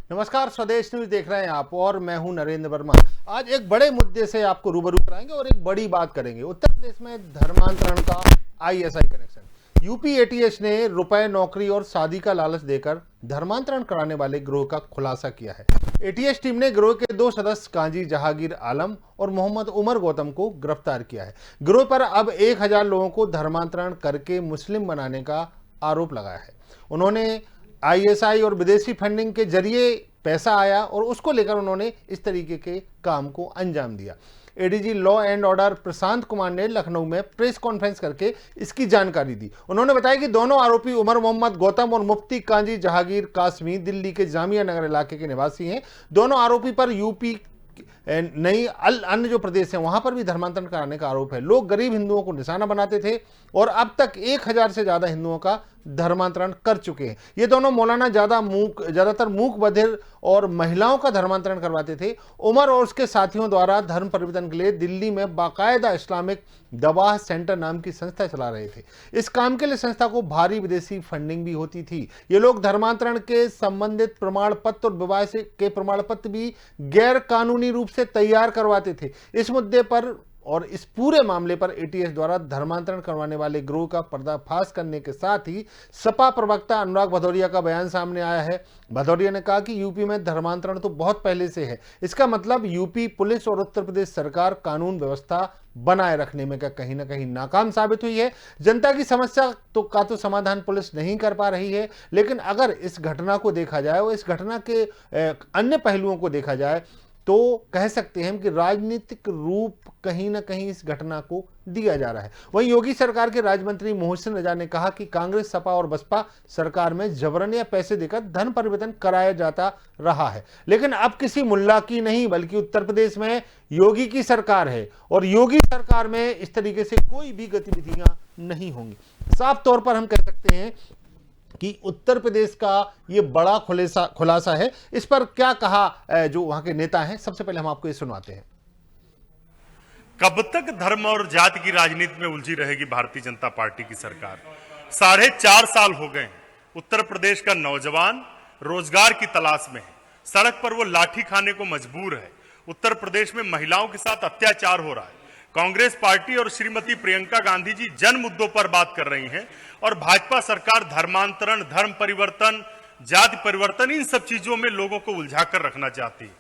नमस्कार, स्वदेश न्यूज देख रहे हैं आप और मैं हूं नरेंद्र वर्मा। आज एक बड़े मुद्दे से आपको रूबरू कराएंगे और एक बड़ी बात करेंगे। उत्तर प्रदेश में धर्मांतरण का आईएसआई कनेक्शन। यूपी एटीएस ने रुपए, नौकरी और शादी का लालच देकर धर्मांतरण कराने वाले गिरोह का खुलासा किया है। एटीएस टीम ने गिरोह के 2 सदस्य काजी जहांगीर आलम और मोहम्मद उमर गौतम को गिरफ्तार किया है। गिरोह पर अब 1000 लोगों को धर्मांतरण करके मुस्लिम बनाने का आरोप लगाया है। उन्होंने आईएसआई और विदेशी फंडिंग के जरिए पैसा आया और उसको लेकर उन्होंने इस तरीके के काम को अंजाम दिया। ADG law and order Prashant Kumar ने लखनऊ में प्रेस कॉन्फ्रेंस करके इसकी जानकारी दी। उन्होंने बताया कि दोनों आरोपी उमर मोहम्मद गौतम और मुफ्ती काजी जहांगीर कासमी दिल्ली के जामिया नगर इलाके के निवासी हैं। दोनों आरोपी पर यूपी नई अन्य जो प्रदेश हैं वहां पर भी धर्मांतरण कराने का आरोप है। लोग गरीब हिंदुओं को निशाना बनाते थे और अब तक 1000 से ज्यादा हिंदुओं का धर्मांतरण कर चुके हैं। ये दोनों मौलाना ज्यादातर मूक बधिर और महिलाओं का धर्मांतरण करवाते थे। उमर और उसके साथियों द्वारा धर्म परिवर्तन के लिए दिल्ली में बाकायदा इस्लामिक दवाह सेंटर नाम की संस्था चला रहे थे। इस काम के लिए संस्था को भारी विदेशी फंडिंग भी होती थी। ये लोग धर्मांतरण के संबंधित प्रमाण पत्र और विवाह के प्रमाण पत्र भी गैर कानूनी रूप से तैयार करवाते थे। इस मुद्दे पर और इस पूरे मामले पर एटीएस द्वारा धर्मांतरण करवाने वाले गिरोह का पर्दाफाश करने के साथ ही सपा प्रवक्ता अनुराग भदौरिया का बयान सामने आया है। भदौरिया ने कहा कि यूपी में धर्मांतरण तो बहुत पहले से है। इसका मतलब यूपी पुलिस और उत्तर प्रदेश सरकार कानून व्यवस्था बनाए रखने में कहीं ना कहीं नाकाम साबित हुई है। जनता की समस्या का समाधान पुलिस नहीं कर पा रही है। लेकिन अगर इस घटना को देखा जाए और इस घटना के अन्य पहलुओं को देखा जाए तो कह सकते हैं कि राजनीतिक रूप कहीं ना कहीं इस घटना को दिया जा रहा है। वहीं योगी सरकार के राज्य मंत्री मोहसिन रजा ने कहा कि कांग्रेस, सपा और बसपा सरकार में जबरन या पैसे देकर धर्म परिवर्तन कराया जाता रहा है। लेकिन अब किसी मुल्ला की नहीं बल्कि उत्तर प्रदेश में योगी की सरकार है और योगी सरकार में इस तरीके से कोई भी गतिविधियां नहीं होंगी। साफ तौर पर हम कह सकते हैं कि उत्तर प्रदेश का ये बड़ा खुलासा है। इस पर क्या कहा जो वहां के नेता हैं, सबसे पहले हम आपको ये सुनवाते हैं। कब तक धर्म और जाति की राजनीति में उलझी रहेगी भारतीय जनता पार्टी की सरकार? 4.5 साल हो गए हैं। उत्तर प्रदेश का नौजवान रोजगार की तलाश में है, सड़क पर वो लाठी खाने को मजबूर है। उत्तर प्रदेश में महिलाओं के साथ अत्याचार हो रहा है। कांग्रेस पार्टी और श्रीमती प्रियंका गांधी जी जन मुद्दों पर बात कर रही हैं और भाजपा सरकार धर्मांतरण, धर्म परिवर्तन, जाति परिवर्तन, इन सब चीजों में लोगों को उलझाकर रखना चाहती है।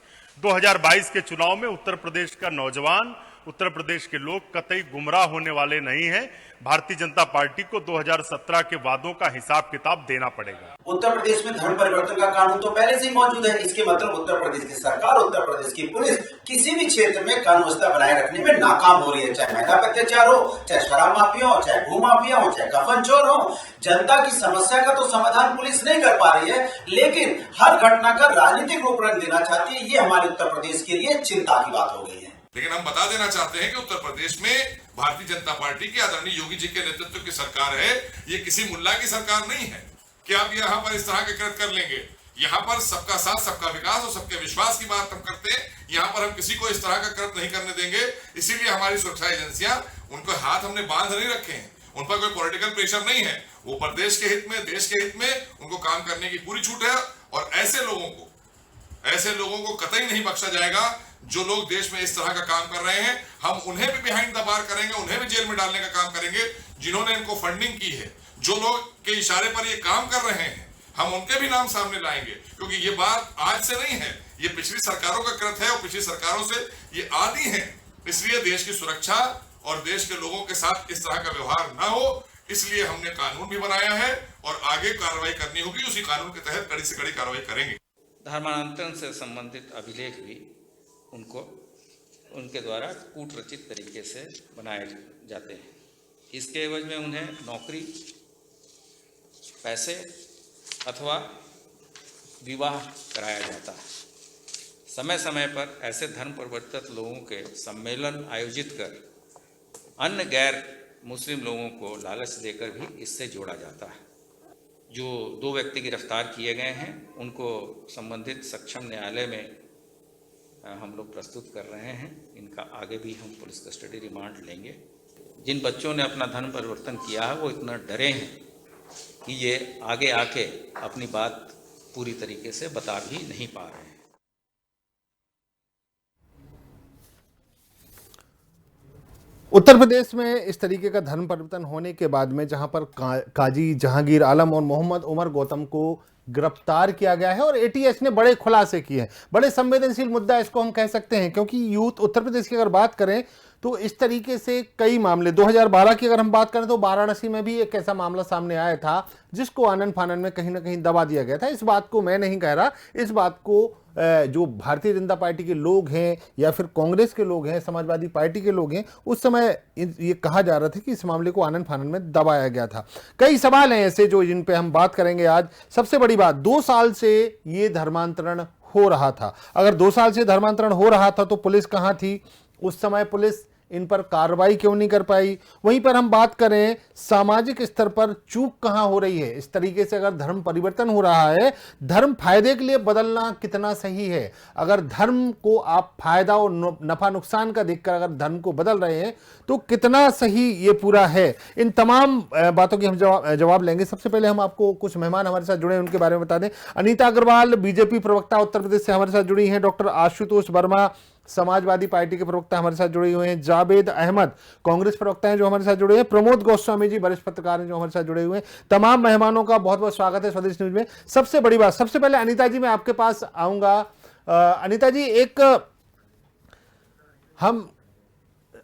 2022 के चुनाव में उत्तर प्रदेश का नौजवान, उत्तर प्रदेश के लोग कतई गुमराह होने वाले नहीं हैं। भारतीय जनता पार्टी को 2017 के वादों का हिसाब किताब देना पड़ेगा। उत्तर प्रदेश में धर्म परिवर्तन का कानून तो पहले से ही मौजूद है। इसके मतलब उत्तर प्रदेश की सरकार, उत्तर प्रदेश की पुलिस किसी भी क्षेत्र में कानून व्यवस्था बनाए रखने में नाकाम हो रही है। चाहे महिला पर अत्याचार हो, चाहे शराब माफिया हो, चाहे भू माफिया हो, चाहे कफन चोर हो। जनता की समस्या का तो समाधान पुलिस नहीं कर पा रही है, लेकिन हर घटना का राजनीतिक रूप रंग देना चाहती है। ये हमारे उत्तर प्रदेश के लिए चिंता की बात हो गई है। लेकिन हम बता देना चाहते हैं कि उत्तर प्रदेश में भारतीय जनता पार्टी की आदरणीय योगी जी के नेतृत्व की सरकार है। ये किसी मुल्ला की सरकार नहीं है कि आप यहाँ पर इस तरह के कृत्य कर लेंगे। यहाँ पर सबका साथ, सबका विकास और सबके विश्वास की बात हम करते हैं। यहाँ पर हम किसी को इस तरह का कृत्य नहीं करने देंगे। इसीलिए हमारी सुरक्षा एजेंसियां, उनको हाथ हमने बांध नहीं रखे हैं। उन पर कोई पॉलिटिकल प्रेशर नहीं है। वो प्रदेश के हित में, देश के हित में उनको काम करने की पूरी छूट है। और ऐसे लोगों को कतई नहीं बख्शा जाएगा जो लोग देश में इस तरह का काम कर रहे हैं। हम उन्हें भी बिहाइंड द बार करेंगे, उन्हें भी जेल में डालने का काम करेंगे जिन्होंने इनको फंडिंग की है। जो लोग के इशारे पर ये काम कर रहे हैं, हम उनके भी नाम सामने लाएंगे, क्योंकि ये बात आज से नहीं है। ये पिछली सरकारों का कृत्य है और पिछली सरकारों से ये आदी है। इसलिए देश की सुरक्षा और देश के लोगों के साथ इस तरह का व्यवहार ना हो, इसलिए हमने कानून भी बनाया है और आगे कार्रवाई करनी होगी। उसी कानून के तहत कड़ी से कड़ी कार्रवाई करेंगे। धर्मांतरण से संबंधित अभिलेख भी उनके द्वारा कूट रचित तरीके से बनाए जाते हैं। इसके एवज में उन्हें नौकरी, पैसे अथवा विवाह कराया जाता है। समय समय पर ऐसे धर्म परिवर्तित लोगों के सम्मेलन आयोजित कर अन्य गैर मुस्लिम लोगों को लालच देकर भी इससे जोड़ा जाता है। जो 2 व्यक्ति गिरफ्तार किए गए हैं उनको संबंधित सक्षम न्यायालय में हम लोग प्रस्तुत कर रहे हैं। इनका आगे भी हम पुलिस कस्टडी रिमांड लेंगे। जिन बच्चों ने अपना धर्म परिवर्तन किया है वो इतना डरे हैं कि ये आगे आके अपनी बात पूरी तरीके से बता भी नहीं पा रहे हैं। उत्तर प्रदेश में इस तरीके का धर्म परिवर्तन होने के बाद में जहां पर काजी जहांगीर आलम और मोहम्मद उमर गौतम को गिरफ्तार किया गया है और एटीएस ने बड़े खुलासे किए हैं, बड़े संवेदनशील मुद्दा इसको हम कह सकते हैं, क्योंकि यूथ उत्तर प्रदेश की अगर बात करें तो इस तरीके से कई मामले 2012 की अगर हम बात करें तो वाराणसी में भी एक ऐसा मामला सामने आया था जिसको आनन फानन में कहीं ना कहीं दबा दिया गया था। इस बात को मैं नहीं कह रहा, इस बात को जो भारतीय जनता पार्टी के लोग हैं या फिर कांग्रेस के लोग हैं, समाजवादी पार्टी के लोग हैं, उस समय ये कहा जा रहा था कि इस मामले को आनन फानन में दबाया गया था। कई सवाल हैं ऐसे जो जिन पे हम बात करेंगे आज। सबसे बड़ी बात, 2 साल से ये धर्मांतरण हो रहा था। अगर 2 साल से धर्मांतरण हो रहा था तो पुलिस कहां थी उस समय? पुलिस इन पर कार्रवाई क्यों नहीं कर पाई? वहीं पर हम बात करें सामाजिक स्तर पर चूक कहां हो रही है? इस तरीके से अगर धर्म परिवर्तन हो रहा है, धर्म फायदे के लिए बदलना कितना सही है? अगर धर्म को आप फायदा और नफा नुकसान का देखकर अगर धर्म को बदल रहे हैं तो कितना सही ये पूरा है? इन तमाम बातों की हम जवाब लेंगे। सबसे पहले हम आपको कुछ मेहमान हमारे साथ जुड़े हैं उनके बारे में बता दें। अनीता अग्रवाल बीजेपी प्रवक्ता उत्तर प्रदेश से हमारे साथ जुड़ी हैं। डॉक्टर आशुतोष वर्मा समाजवादी पार्टी के प्रवक्ता हमारे साथ जुड़े हुए हैं। जावेद अहमद कांग्रेस प्रवक्ता हैं जो हमारे साथ जुड़े हैं। प्रमोद गोस्वामी जी वरिष्ठ पत्रकार हैं जो हमारे साथ जुड़े हुए हैं। तमाम मेहमानों का बहुत बहुत स्वागत है स्वदेश न्यूज में। सबसे बड़ी बात, सबसे पहले अनीता जी मैं आपके पास आऊंगा। अनीता जी,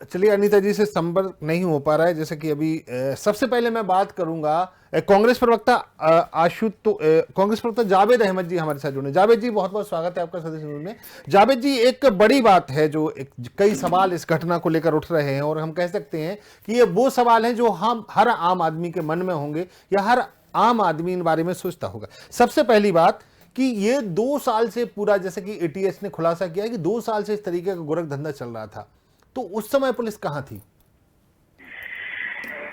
चलिए अनीता जी से संपर्क नहीं हो पा रहा है, जैसे कि अभी सबसे पहले मैं बात करूंगा कांग्रेस प्रवक्ता कांग्रेस प्रवक्ता जावेद अहमद जी हमारे साथ जुड़े। जावेद जी बहुत बहुत स्वागत है आपका स्वदेश न्यूज में। जावेद जी, एक बड़ी बात है जो कई सवाल इस घटना को लेकर उठ रहे हैं और हम कह सकते हैं कि ये वो सवाल हैं जो हम हर आम आदमी के मन में होंगे या हर आम आदमी इन बारे में सोचता होगा। सबसे पहली बात कि ये 2 साल से पूरा, जैसे कि एटीएस ने खुलासा किया है कि 2 साल से इस तरीके का गोरख धंधा चल रहा था, तो उस समय पुलिस कहां थी?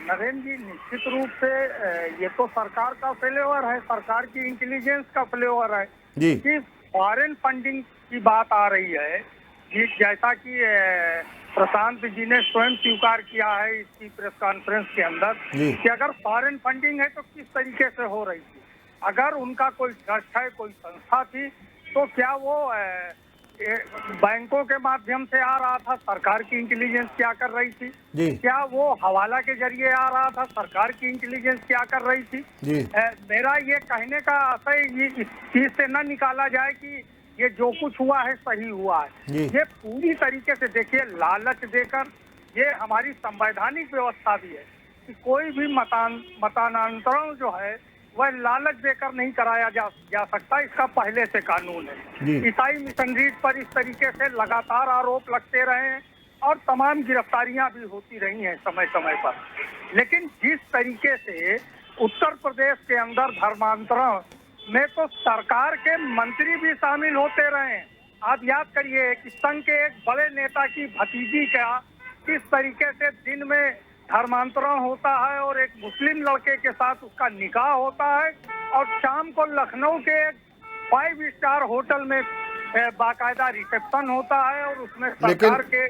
नरेंद्र जी, निश्चित रूप से ये तो सरकार का फेल्योर है, सरकार की इंटेलिजेंस का फेल्योर है जी। कि फॉरेन फंडिंग की बात आ रही है कि जैसा कि प्रशांत जी ने स्वयं स्वीकार किया है इसकी प्रेस कॉन्फ्रेंस के अंदर कि अगर फॉरेन फंडिंग है तो किस तरीके से हो रही थी। अगर उनका कोई ट्रस्ट है, कोई संस्था थी, तो क्या वो बैंकों के माध्यम से आ रहा था? सरकार की इंटेलिजेंस क्या कर रही थी? क्या वो हवाला के जरिए आ रहा था? सरकार की इंटेलिजेंस क्या कर रही थी? मेरा ये कहने का आशय इस चीज से न निकाला जाए कि ये जो कुछ हुआ है सही हुआ है। ये पूरी तरीके से देखिए, लालच देकर, ये हमारी संवैधानिक व्यवस्था भी है कि कोई भी मतांतरण जो है वह लालच देकर नहीं कराया जा सकता। इसका पहले से कानून है। ईसाई मिशनरीज पर इस तरीके से लगातार आरोप लगते रहे हैं और तमाम गिरफ्तारियां भी होती रही हैं समय समय पर। लेकिन जिस तरीके से उत्तर प्रदेश के अंदर धर्मांतरण में तो सरकार के मंत्री भी शामिल होते रहे हैं। आप याद करिए कि संघ के एक बड़े नेता की भतीजी का किस तरीके से दिन में धर्मांतरण होता है और एक मुस्लिम लड़के के साथ उसका निकाह होता है और शाम को लखनऊ के एक 5 स्टार होटल में बाकायदा रिसेप्शन होता है और उसमें सरकार के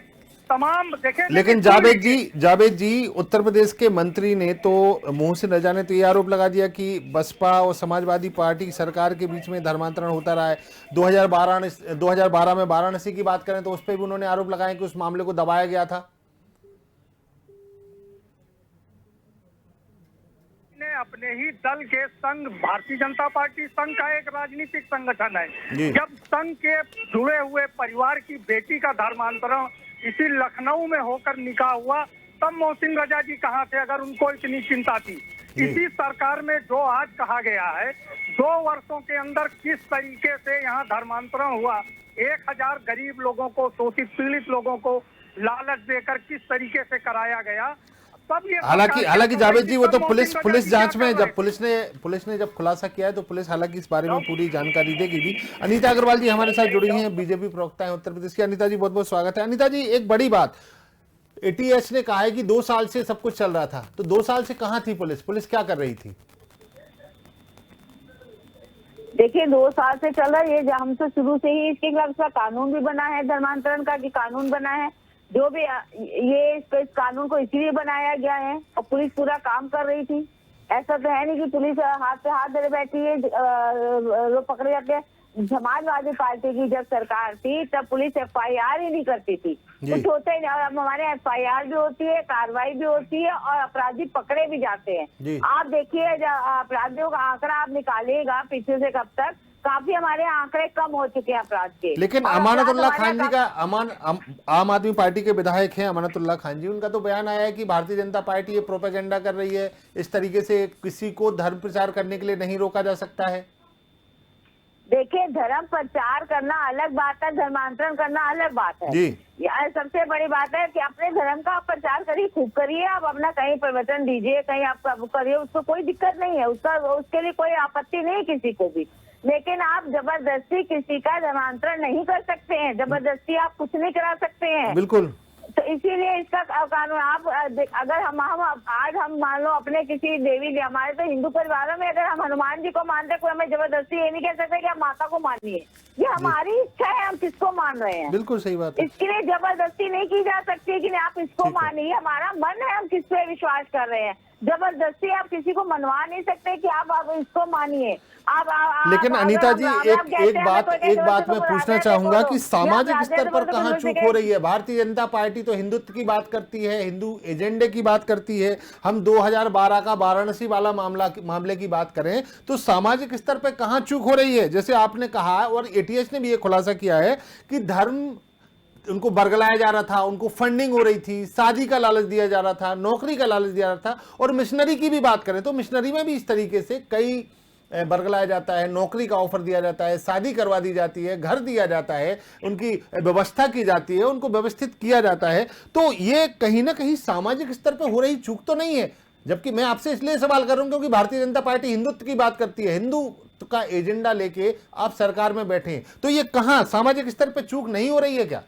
तमाम लेकिन जावेद जी, उत्तर प्रदेश के मंत्री ने तो मुंह से न जाने तो ये आरोप लगा दिया कि बसपा और समाजवादी पार्टी सरकार के बीच में धर्मांतरण होता रहा है। 2012 में वाराणसी की बात करें तो उस पर भी उन्होंने आरोप लगाए कि उस मामले को दबाया गया था। अपने ही दल के संघ, भारतीय जनता पार्टी संघ का एक राजनीतिक संगठन है। जब संघ के जुड़े हुए परिवार की बेटी का धर्मांतरण इसी लखनऊ में होकर निकाह हुआ, तब मोहसिन रजा जी कहाँ थे अगर उनको इतनी चिंता थी? इसी सरकार में जो आज कहा गया है 2 वर्षों के अंदर किस तरीके से यहाँ धर्मांतरण हुआ, 1000 गरीब लोगों को, शोषित पीड़ित लोगों को लालच देकर किस तरीके से कराया गया। हालांकि जावेद जी, वो तो पुलिस जांच में जब पुलिस ने जब खुलासा किया है तो पुलिस हालांकि इस बारे में पूरी जानकारी देगी भी। अनीता अग्रवाल जी हमारे साथ जुड़ी हैं, बीजेपी प्रवक्ता है उत्तर प्रदेश की। अनीता जी बहुत बहुत स्वागत है। अनीता जी, एक बड़ी बात, एटीएस ने कहा है कि 2 साल से सब कुछ चल रहा था, तो 2 साल से कहां थी पुलिस क्या कर रही थी? देखिए, 2 साल से चल रहा है ये, हम तो शुरू से ही इसके खिलाफ कानून भी बना है, धर्मांतरण का कि कानून बना है, जो भी ये इस कानून को इसलिए बनाया गया है और पुलिस पूरा काम कर रही थी। ऐसा तो है नहीं कि पुलिस हाथ पे हाथ धरे बैठी है, लोग पकड़े जाते हैं। समाजवादी पार्टी की जब सरकार थी तब पुलिस FIR ही नहीं करती थी, कुछ होता ही नहीं। और अब हमारे FIR भी होती है, कार्रवाई भी होती है और अपराधी पकड़े भी जाते हैं। आप देखिए अपराधियों का आंकड़ा आप निकालिएगा पीछे से कब तक, काफी हमारे आंकड़े कम हो चुके हैं अपराध के। लेकिन अमानतुल्लाह खान जी का आम आदमी पार्टी के विधायक हैं अमानतुल्लाह खान जी, उनका तो बयान आया है कि भारतीय जनता पार्टी ये प्रोपेगेंडा कर रही है, इस तरीके से किसी को धर्म प्रचार करने के लिए नहीं रोका जा सकता है। देखिए, धर्म प्रचार करना अलग बात है, धर्मांतरण करना अलग बात है जी। सबसे बड़ी बात है कि अपने धर्म का आप प्रचार करिए, खूब करिए, आप अपना कहीं परिवर्तन दीजिए, कहीं आप करिए, उसको कोई दिक्कत नहीं है, उसके लिए कोई आपत्ति नहीं किसी को भी। लेकिन आप जबरदस्ती किसी का धर्मांतरण नहीं कर सकते हैं, जबरदस्ती आप कुछ नहीं करा सकते हैं। बिल्कुल। तो इसीलिए इसका कानून आप अगर हम आज हम मान लो अपने किसी देवी, हमारे तो हिंदू परिवारों में अगर हम हनुमान जी को मानते, कोई हमें जबरदस्ती ये नहीं कह सकते कि आप माता को मानिए, ये हमारी इच्छा है, हम किसको मान रहे हैं। बिल्कुल सही बात है। इसके लिए जबरदस्ती नहीं की जा सकती कि आप इसको मानिए, हमारा मन है, हम किस पे विश्वास कर रहे हैं। जबरदस्ती आप किसी को मनवा नहीं सकते कि आप इसको मानिए। लेकिन अनीता जी एक बात मैं पूछना चाहूंगा कि सामाजिक स्तर पर कहां चूक हो रही है। भारतीय जनता पार्टी तो हिंदुत्व की बात करती है, हिंदू एजेंडे की बात करती है। हम 2012 का वाराणसी वाला मामले की बात करें तो सामाजिक स्तर पर कहां चूक हो रही है। जैसे आपने कहा और ATH ने भी ये खुलासा किया है कि धर्म उनको बरगलाया जा रहा था, उनको फंडिंग हो रही थी, शादी का लालच दिया जा रहा था, नौकरी का लालच दिया जा रहा था। और मिशनरी की भी बात करें तो मिशनरी में भी इस तरीके से कई बरगलाया जाता है, नौकरी का ऑफर दिया जाता है, शादी करवा दी जाती है, घर दिया जाता है, उनकी व्यवस्था की जाती है, उनको व्यवस्थित किया जाता है। तो ये कहीं ना कहीं सामाजिक स्तर पर हो रही चूक तो नहीं है। जबकि मैं आपसे इसलिए सवाल कर रहा हूं क्योंकि भारतीय जनता पार्टी हिंदुत्व की बात करती है, हिंदुत्व का एजेंडा लेके आप सरकार में बैठे हैं, तो ये कहां सामाजिक स्तर पर चूक नहीं हो रही है क्या?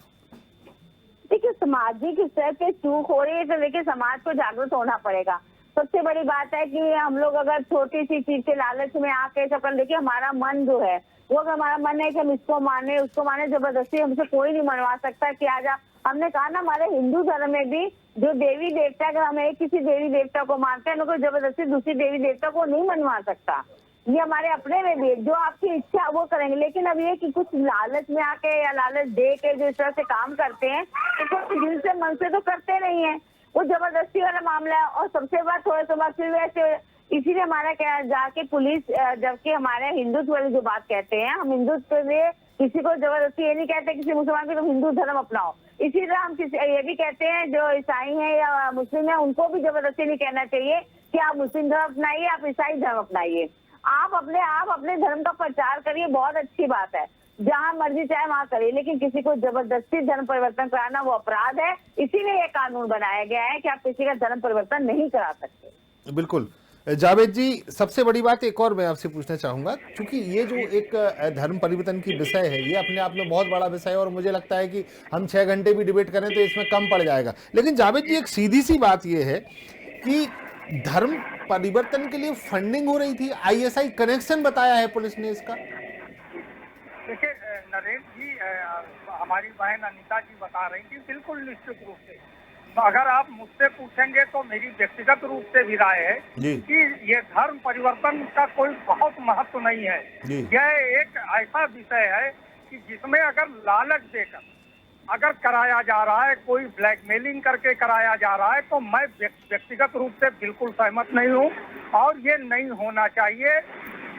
देखिए, सामाजिक स्तर पे चूक हो रही है तो देखिए समाज को जागरूक होना पड़ेगा। सबसे बड़ी बात है कि हम लोग अगर छोटी सी चीज के लालच में आके सब कर, देखिए हमारा मन जो है वो, अगर हमारा मन है कि हम इसको माने उसको माने, जबरदस्ती हमसे कोई नहीं मनवा सकता कि आज हमने कहा ना हमारे हिंदू धर्म में भी जो देवी देवता, अगर हम एक किसी देवी देवता को मानते हैं उनको जबरदस्ती दूसरी देवी देवता को नहीं मनवा सकता। ये हमारे अपने में भी जो आपकी इच्छा वो करेंगे। लेकिन अब ये कि कुछ लालच में आके या लालच दे के जो इस तरह से काम करते हैं तो दिल से मन से तो करते नहीं है, वो जबरदस्ती वाला मामला है। और सबसे बात थोड़े तो बात फिर वैसे, इसीलिए हमारा क्या जाके पुलिस, जबकि हमारे हिंदुत्व वाली जो बात कहते हैं, हम हिंदुत्व में किसी को जबरदस्ती ये नहीं कहते किसी मुसलमान को तुम हिंदू धर्म अपनाओ। इसी तरह हम ये भी कहते हैं जो ईसाई है या मुस्लिम है उनको भी जबरदस्ती नहीं कहना चाहिए कि आप मुस्लिम धर्म अपनाइए, आप ईसाई धर्म अपनाइए। आप अपने धर्म का प्रचार करिए, बहुत अच्छी बात है, जहां मर्जी चाहे वहां करिए, लेकिन किसी को जबरदस्ती धर्म परिवर्तन कराना वो अपराध है। इसीलिए ये कानून बनाया गया है कि आप किसी का धर्म परिवर्तन नहीं करा सकते। बिल्कुल। जावेद जी, सबसे बड़ी बात एक और मैं आपसे पूछना चाहूंगा, क्योंकि ये जो एक धर्म परिवर्तन की विषय है ये अपने आप में बहुत बड़ा विषय है और मुझे लगता है कि हम 6 घंटे भी डिबेट करें तो इसमें कम पड़ जाएगा। लेकिन जावेद जी, एक सीधी सी बात ये है कि धर्म परिवर्तन के लिए फंडिंग हो रही थी, ISI कनेक्शन बताया है पुलिस ने इसका। देखिए नरेंद्र जी, हमारी बहन अनीता जी बता रही थी, बिल्कुल निश्चित रूप से अगर आप मुझसे पूछेंगे तो मेरी व्यक्तिगत रूप से भी राय है कि ये धर्म परिवर्तन का कोई बहुत महत्व नहीं है। यह एक ऐसा विषय है कि जिसमें अगर लालच देकर अगर कराया जा रहा है, कोई ब्लैकमेलिंग करके कराया जा रहा है, तो मैं व्यक्तिगत रूप से बिल्कुल सहमत नहीं हूँ और ये नहीं होना चाहिए,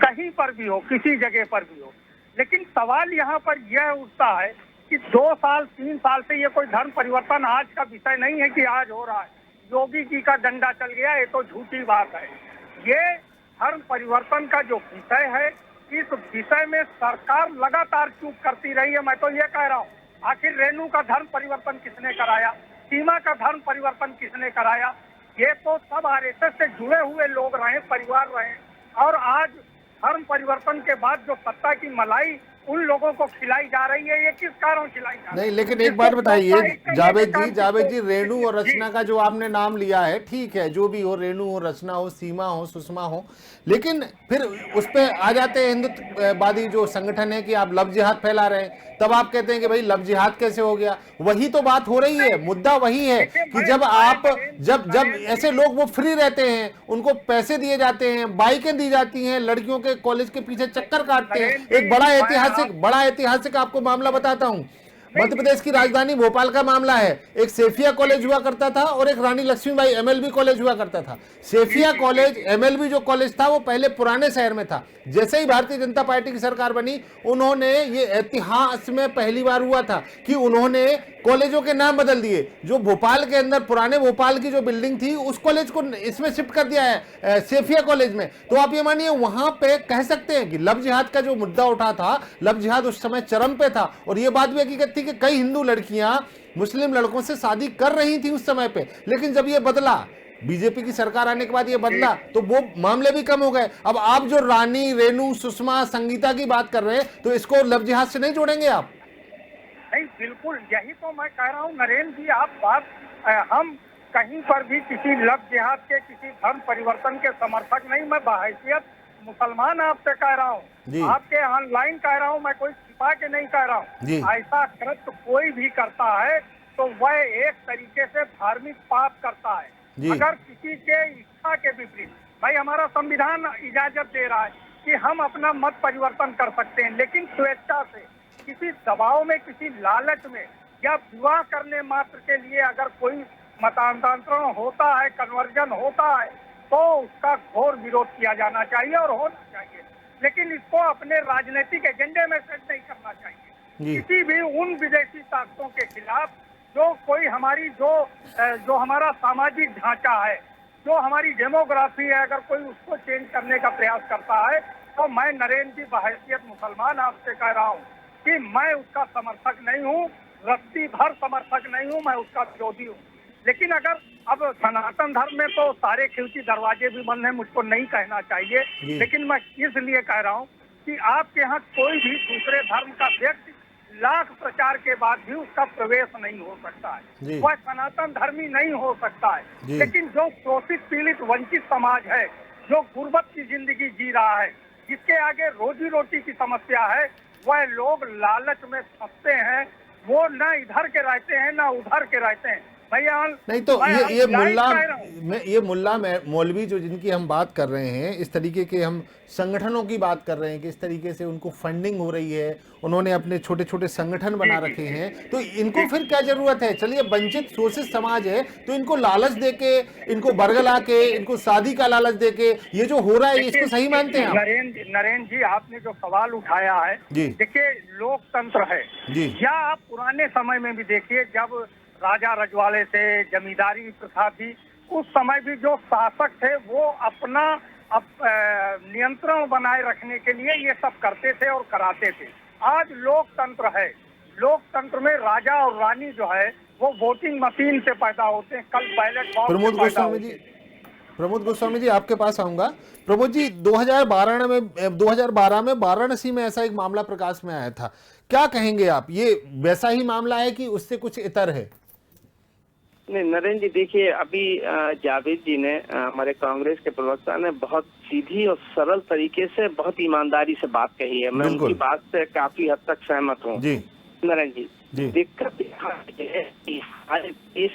कहीं पर भी हो, किसी जगह पर भी हो। लेकिन सवाल यहाँ पर यह उठता है कि 2 साल 3 साल से ये कोई धर्म परिवर्तन आज का विषय नहीं है कि आज हो रहा है, योगी जी का डंडा चल गया, ये तो झूठी बात है। ये धर्म परिवर्तन का जो विषय है, इस विषय में सरकार लगातार चूक करती रही है। मैं तो ये कह रहा हूँ, आखिर रेणु का धर्म परिवर्तन किसने कराया, सीमा का धर्म परिवर्तन किसने कराया? ये तो सब RSS से जुड़े हुए लोग रहे, परिवार रहे, और आज धर्म परिवर्तन के बाद जो सत्ता की मलाई उन लोगों को खिलाई जा रही है, ये किस कारण खिलाई जा रही है? नहीं, लेकिन एक बात बताइए जावेद जी, रेणु और रचना का जो आपने नाम लिया है, ठीक है, जो भी हो, रेणु हो, रचना हो, सीमा हो, सुषमा हो, लेकिन फिर उस पे आ जाते हैं हिंदुत्ववादी जो संगठन है कि आप लव जिहाद फैला रहे हैं, तब आप कहते हैं कि भाई लव जिहाद कैसे हो गया। वही तो बात हो रही है, मुद्दा वही है कि जब ऐसे लोग वो फ्री रहते हैं, उनको पैसे दिए जाते हैं, बाइकें दी जाती हैं, लड़कियों के कॉलेज के पीछे चक्कर काटते हैं। एक बड़ा ऐतिहासिक आपको मामला बताता हूं। मध्य प्रदेश की राजधानी भोपाल का मामला है। एक सेफिया कॉलेज हुआ करता था और एक रानी लक्ष्मीबाई एमएलबी कॉलेज हुआ करता था। सेफिया कॉलेज, एमएलबी जो कॉलेज था वो पहले पुराने शहर में था। जैसे ही भारतीय जनता पार्टी की सरकार बनी, उन्होंने, ये इतिहास में पहली बार हुआ था कि उन्होंने कॉलेजों के नाम बदल दिए। जो भोपाल के अंदर पुराने भोपाल की जो बिल्डिंग थी, उस कॉलेज को इसमें शिफ्ट कर दिया है सेफिया कॉलेज में। तो आप ये मानिए, वहां पे कह सकते हैं कि लव जिहाद का जो मुद्दा उठा था, लव जिहाद उस समय चरम पे था। और ये बात भी हकीकत थी कि कई हिंदू लड़कियां मुस्लिम लड़कों से शादी कर रही थी उस समय पे। लेकिन जब ये बदला, बीजेपी की सरकार आने के बाद ये बदला, तो वो मामले भी कम हो गए। अब आप जो रानी, रेणु, सुषमा, संगीता की बात कर रहे हैं, तो इसको लव जिहाद से नहीं जोड़ेंगे आप? नहीं, बिल्कुल, यही तो मैं कह रहा हूँ नरेंद्र जी। आप बात, हम कहीं पर भी किसी लव जिहाद के, किसी धर्म परिवर्तन के समर्थक नहीं। मैं बहैसियत मुसलमान आपसे कह रहा हूँ, आपके ऑनलाइन कह रहा हूँ, मैं कोई छिपा के नहीं कह रहा हूँ। ऐसा कृत्य कोई भी करता है तो वह एक तरीके से धार्मिक पाप करता है। अगर किसी के इच्छा के विपरीत, भाई हमारा संविधान इजाजत दे रहा है कि हम अपना मत परिवर्तन कर सकते हैं, लेकिन स्वेच्छा से, किसी दबाव में, किसी लालच में, या विवाह करने मात्र के लिए अगर कोई मतांतरण होता है, कन्वर्जन होता है, तो उसका घोर विरोध किया जाना चाहिए और होना चाहिए। लेकिन इसको अपने राजनीतिक एजेंडे में सेट नहीं करना चाहिए। किसी भी उन विदेशी ताकतों के खिलाफ जो कोई हमारी जो हमारा सामाजिक ढांचा है, जो हमारी डेमोग्राफी है, अगर कोई उसको चेंज करने का प्रयास करता है, तो मैं नरेंद्र जी बहैसियत मुसलमान आपसे कह रहा हूँ कि मैं उसका समर्थक नहीं हूँ, रत्ती भर समर्थक नहीं हूँ, मैं उसका विरोधी हूँ। लेकिन अगर अब सनातन धर्म में तो सारे खिड़की दरवाजे भी बंद हैं, मुझको नहीं कहना चाहिए, लेकिन मैं इसलिए कह रहा हूँ कि आपके यहाँ कोई भी दूसरे धर्म का व्यक्ति लाख प्रचार के बाद भी उसका प्रवेश नहीं हो सकता है, वह सनातन धर्मी नहीं हो सकता है। लेकिन जो शोषित, पीड़ित, वंचित समाज है, जो गुर्बत की जिंदगी जी रहा है, जिसके आगे रोजी रोटी की समस्या है, वह लोग लालच में फंसते हैं। वो न इधर के रहते हैं न उधर के रहते हैं। नहीं तो ये मुल्ला मौलवी जो जिनकी हम बात कर रहे हैं, इस तरीके के हम संगठनों की बात कर रहे हैं कि इस तरीके से उनको फंडिंग हो रही है, उन्होंने अपने छोटे छोटे संगठन बना रखे हैं, तो इनको फिर क्या जरूरत है? चलिए, वंचित शोषित समाज है तो इनको लालच देके, इनको बरगला के, इनको शादी का लालच देके ये जो हो रहा है, इसको सही मानते हैं आप? नरेंद्र जी, आपने जो सवाल उठाया है, देखिए लोकतंत्र है, या आप पुराने समय में भी देखिए, जब राजा रजवाड़े थे, जमींदारी प्रथा थी, उस समय भी जो शासक थे वो अपना नियंत्रण बनाए रखने के लिए ये सब करते थे और कराते थे। आज लोकतंत्र है, लोकतंत्र में राजा और रानी जो है वो वोटिंग मशीन से पैदा होते हैं, कल बैलेट बॉक्स से पैदा होते हैं। प्रमोद गोस्वामी जी, आपके पास आऊंगा। प्रमोद जी, 2012 में वाराणसी में ऐसा एक मामला प्रकाश में आया था, क्या कहेंगे आप? ये वैसा ही मामला है कि उससे कुछ इतर है? नहीं नरेंद्र जी, देखिए, अभी जावेद जी ने, हमारे कांग्रेस के प्रवक्ता ने बहुत सीधी और सरल तरीके से, बहुत ईमानदारी से बात कही है। मैं उनकी बात से काफी हद तक सहमत हूँ नरेंद्र जी। दिक्कत यहाँ है कि हमारे देश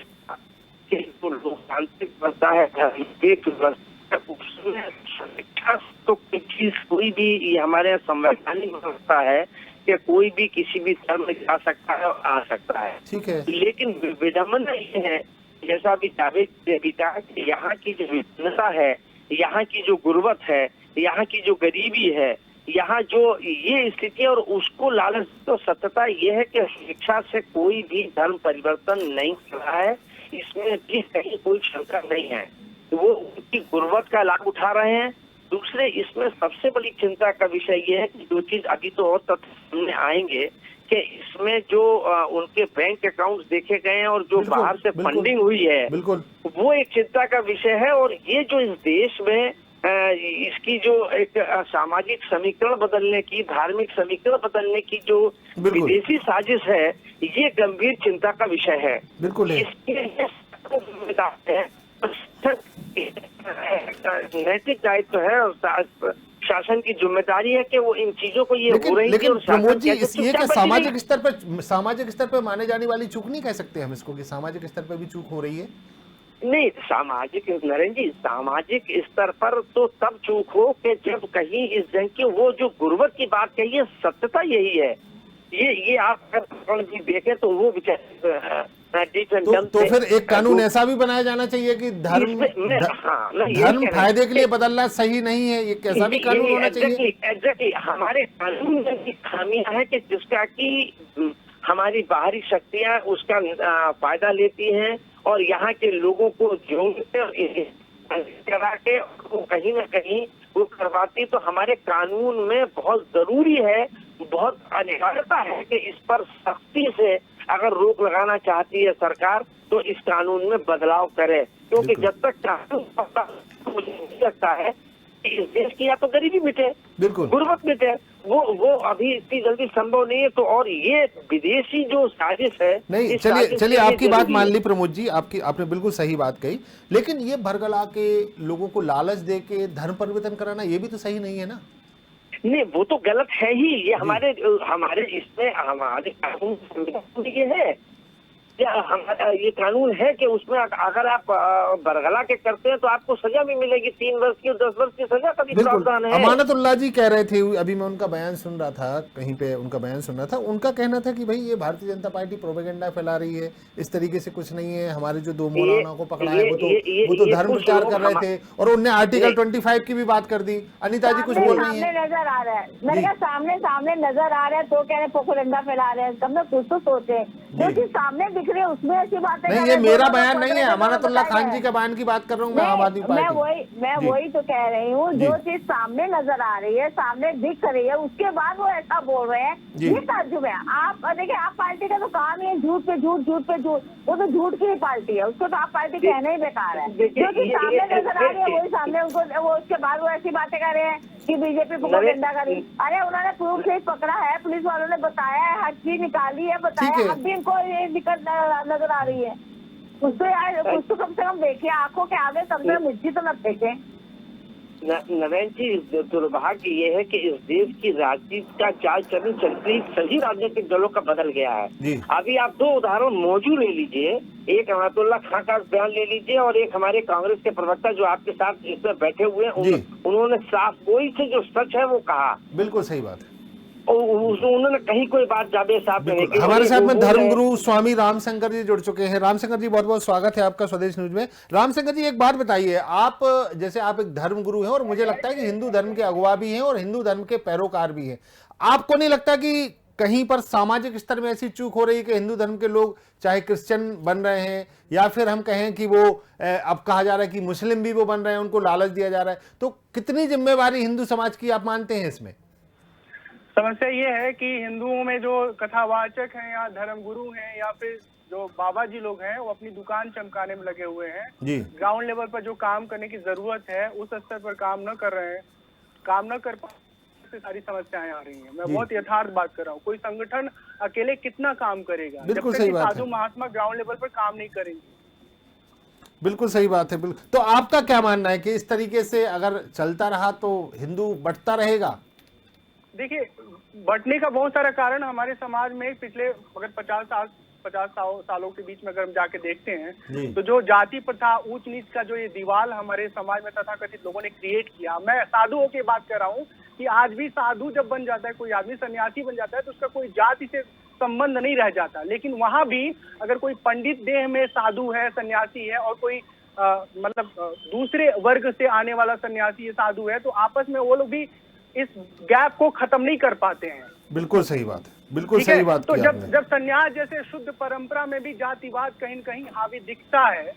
के जो लोकतांत्रिक व्यवस्था है, धर्मनिरपेक्ष व्यवस्था, उसमें शिक्षा तो कोई भी, ये हमारे संवैधानिक व्यवस्था है कि कोई भी किसी भी धर्म में जा सकता है और आ सकता है, ठीक है। लेकिन विडम्बना ये है, जैसा अभी जावेद ने कहा कि यहाँ की जो विभिन्नता है, यहाँ की जो गुर्बत है, यहाँ की जो गरीबी है, यहाँ जो ये स्थिति है, और उसको लालच, तो सत्यता ये है कि शिक्षा से कोई भी धर्म परिवर्तन नहीं कर रहा है, इसमें भी कहीं कोई शंका नहीं है। वो उनकी गुर्बत का लाभ उठा रहे हैं। दूसरे, इसमें सबसे बड़ी चिंता का विषय ये है कि जो चीज अभी तो और तथ्य सामने आएंगे कि इसमें जो उनके बैंक अकाउंट्स देखे गए हैं और जो बाहर से फंडिंग हुई है, वो एक चिंता का विषय है। और ये जो इस देश में इसकी जो एक सामाजिक समीकरण बदलने की, धार्मिक समीकरण बदलने की जो विदेशी साजिश है, ये गंभीर चिंता का विषय है। बिल्कुल है। इसके नैतिक दायित्व है और शासन की जिम्मेदारी है कि वो इन चीजों को ये हो रही लेकिन प्रमोद जी, ये क्या सामाजिक सामाजिक स्तर पर माने जाने वाली चूक नहीं कह सकते हम इसको, कि सामाजिक स्तर पर भी चूक हो रही है? नहीं, सामाजिक नरेंद्र जी, सामाजिक स्तर पर तो तब चूक हो कि जब कहीं इस जंग की वो जो गुर्बत की बात कही है, सत्यता यही है। ये आप अगर जी देखें तो वो तो फिर एक कानून ऐसा भी बनाया जाना चाहिए कि धर्म फायदे के लिए बदलना सही नहीं है, ये कैसा भी कानून होना चाहिए? एग्जैक्टली हमारे कानून में खामियां है कि जिसका कि हमारी बाहरी शक्तियां उसका फायदा लेती हैं और यहाँ के लोगों को जोड़ते करा के वो कहीं ना कहीं वो करवाती। तो हमारे कानून में बहुत जरूरी है, बहुत अनिवार्यता है कि इस पर सख्ती से अगर रोक लगाना चाहती है सरकार तो इस कानून में बदलाव करे, क्योंकि जब तक कानून मुझे नहीं लगता है कि इस देश की या तो गरीबी मिटे, बिल्कुल गुर्बत मिटे, वो अभी इतनी जल्दी संभव नहीं है। तो और ये विदेशी जो साजिश है, नहीं, चलिए आपकी बात मान ली प्रमोद जी, आपने बिल्कुल सही बात कही, लेकिन ये भरगला के लोगों को लालच दे के धर्म परिवर्तन कराना ये भी तो सही नहीं है ना? नहीं, वो तो गलत है ही। ये हमारे इसमें हमारे कानून ये है, हमारा ये कानून है कि उसमें अगर आप बरगला के करते हैं तो आपको सजा भी मिलेगी, 3 वर्ष की, 10 वर्ष की सजा का भी प्रावधान है। अमानतुल्लाह जी कह रहे थे, अभी मैं उनका बयान सुन रहा था, कहीं पे उनका बयान सुन रहा था, उनका कहना था कि भाई ये भारतीय जनता पार्टी प्रोपेगेंडा फैला रही है, इस तरीके से कुछ नहीं है, हमारे जो 2 मौलानाओं को पकड़ा है वो तो धर्म प्रचार कर रहे थे, और उनने आर्टिकल 25 की भी बात कर दी। अनिता जी कुछ बोल रही है? नजर आ रहा है, मैंने कहा सामने नजर आ रहा है तो कह रहे प्रोपेगेंडा फैला रहे हैं। कब कुछ तो सोचे, जो चीज सामने दिख रही है उसमें ऐसी बातें नहीं, ये मेरा बयान नहीं है, अमानतुल्लाह खान जी का बयान की बात कर रहा हूँ मैं, आम आदमी पार्टी। मैं वही तो कह रही हूँ, जो चीज सामने नजर आ रही है, सामने दिख रही है, उसके बाद वो ऐसा बोल रहे हैं, ये ताज्जुब है। आप देखिए, आप पार्टी का तो काम ही है झूठ पे झूठ, वो तो झूठ की ही पार्टी है, उसको तो आप पार्टी कहना ही बेकार है। जो चीज सामने नजर आ रही है वही सामने उनको, वो उसके बाद वो ऐसी बातें कर रहे हैं कि बीजेपी प्रोपेगेंडा कर रही। अरे उन्होंने प्रूफ से पकड़ा है, पुलिस वालों ने बताया है, हर चीज निकाली है, बताया, अब भी इनको ये दिक्कत नजर आ रही है। कुछ तो यार, कुछ तो कम से कम देखिए, आंखों के आगे कम से कम मिर्ची तो मत देखें। नरेंद्र जी, दुर्भाग्य ये है कि इस देश की राजनीति का चाल चलन चलती सभी राजनीतिक दलों का बदल गया है। अभी आप 2 उदाहरण मौजूद ले लीजिए, एक अमानतुल्लाह खान का बयान ले लीजिए और एक हमारे कांग्रेस के प्रवक्ता जो आपके साथ इसमें बैठे हुए हैं, उन्होंने साफ गोई से जो सच है वो कहा। बिल्कुल सही बात है, उन्होंने कहीं कोई बात जाबे साफ नहीं की। हमारे साथ में धर्मगुरु स्वामी रामशंकर जी जुड़ चुके हैं। रामशंकर जी, बहुत बहुत स्वागत है आपका स्वदेश न्यूज में। रामशंकर जी, एक बात बताइए, आप जैसे आप एक धर्मगुरु हैं और मुझे लगता है कि हिंदू धर्म के अगुवा भी हैं और हिंदू धर्म के पैरोकार भी हैं, आपको नहीं लगता कि कहीं पर सामाजिक स्तर में ऐसी चूक हो रही है कि हिंदू धर्म के लोग चाहे क्रिश्चियन बन रहे हैं या फिर हम कहें कि वो अब कहा जा रहा है कि मुस्लिम भी वो बन रहे हैं, उनको लालच दिया जा रहा है, तो कितनी जिम्मेवारी हिंदू समाज की आप मानते हैं इसमें? समस्या ये है कि हिंदुओं में जो कथावाचक हैं या धर्मगुरु हैं या फिर जो बाबा जी लोग हैं, वो अपनी दुकान चमकाने में लगे हुए हैं। ग्राउंड लेवल पर जो काम करने की जरूरत है उस स्तर पर काम न कर रहे हैं, काम न कर पाने से सारी समस्याएं आ रही हैं। मैं बहुत यथार्थ बात कर रहा हूँ। कोई संगठन अकेले कितना काम करेगा जब तक साधु महात्मा ग्राउंड लेवल पर काम नहीं करेंगे। बिल्कुल सही बात है। बिल्कुल, तो आपका क्या मानना है कि इस तरीके से अगर चलता रहा तो हिंदू बढ़ता रहेगा? देखिए, बढ़ने का बहुत सारा कारण हमारे समाज में पिछले अगर 50 सालों के बीच में अगर हम जाके देखते हैं तो जो जाति प्रथा, ऊंच नीच का जो ये दीवार हमारे समाज में तथाकथित लोगों ने क्रिएट किया। मैं साधुओं की बात कर रहा हूँ कि आज भी साधु जब बन जाता है, कोई आदमी सन्यासी बन जाता है तो उसका कोई जाति से संबंध नहीं रह जाता। लेकिन वहां भी अगर कोई पंडित देह में साधु है, सन्यासी है, और कोई मतलब दूसरे वर्ग से आने वाला सन्यासी साधु है, तो आपस में वो लोग भी इस गैप को खत्म नहीं कर पाते हैं। बिल्कुल सही बात है, बिल्कुल सही बात। तो जब सन्यास जैसे शुद्ध परंपरा में भी जातिवाद कहीं न कहीं हावी दिखता है,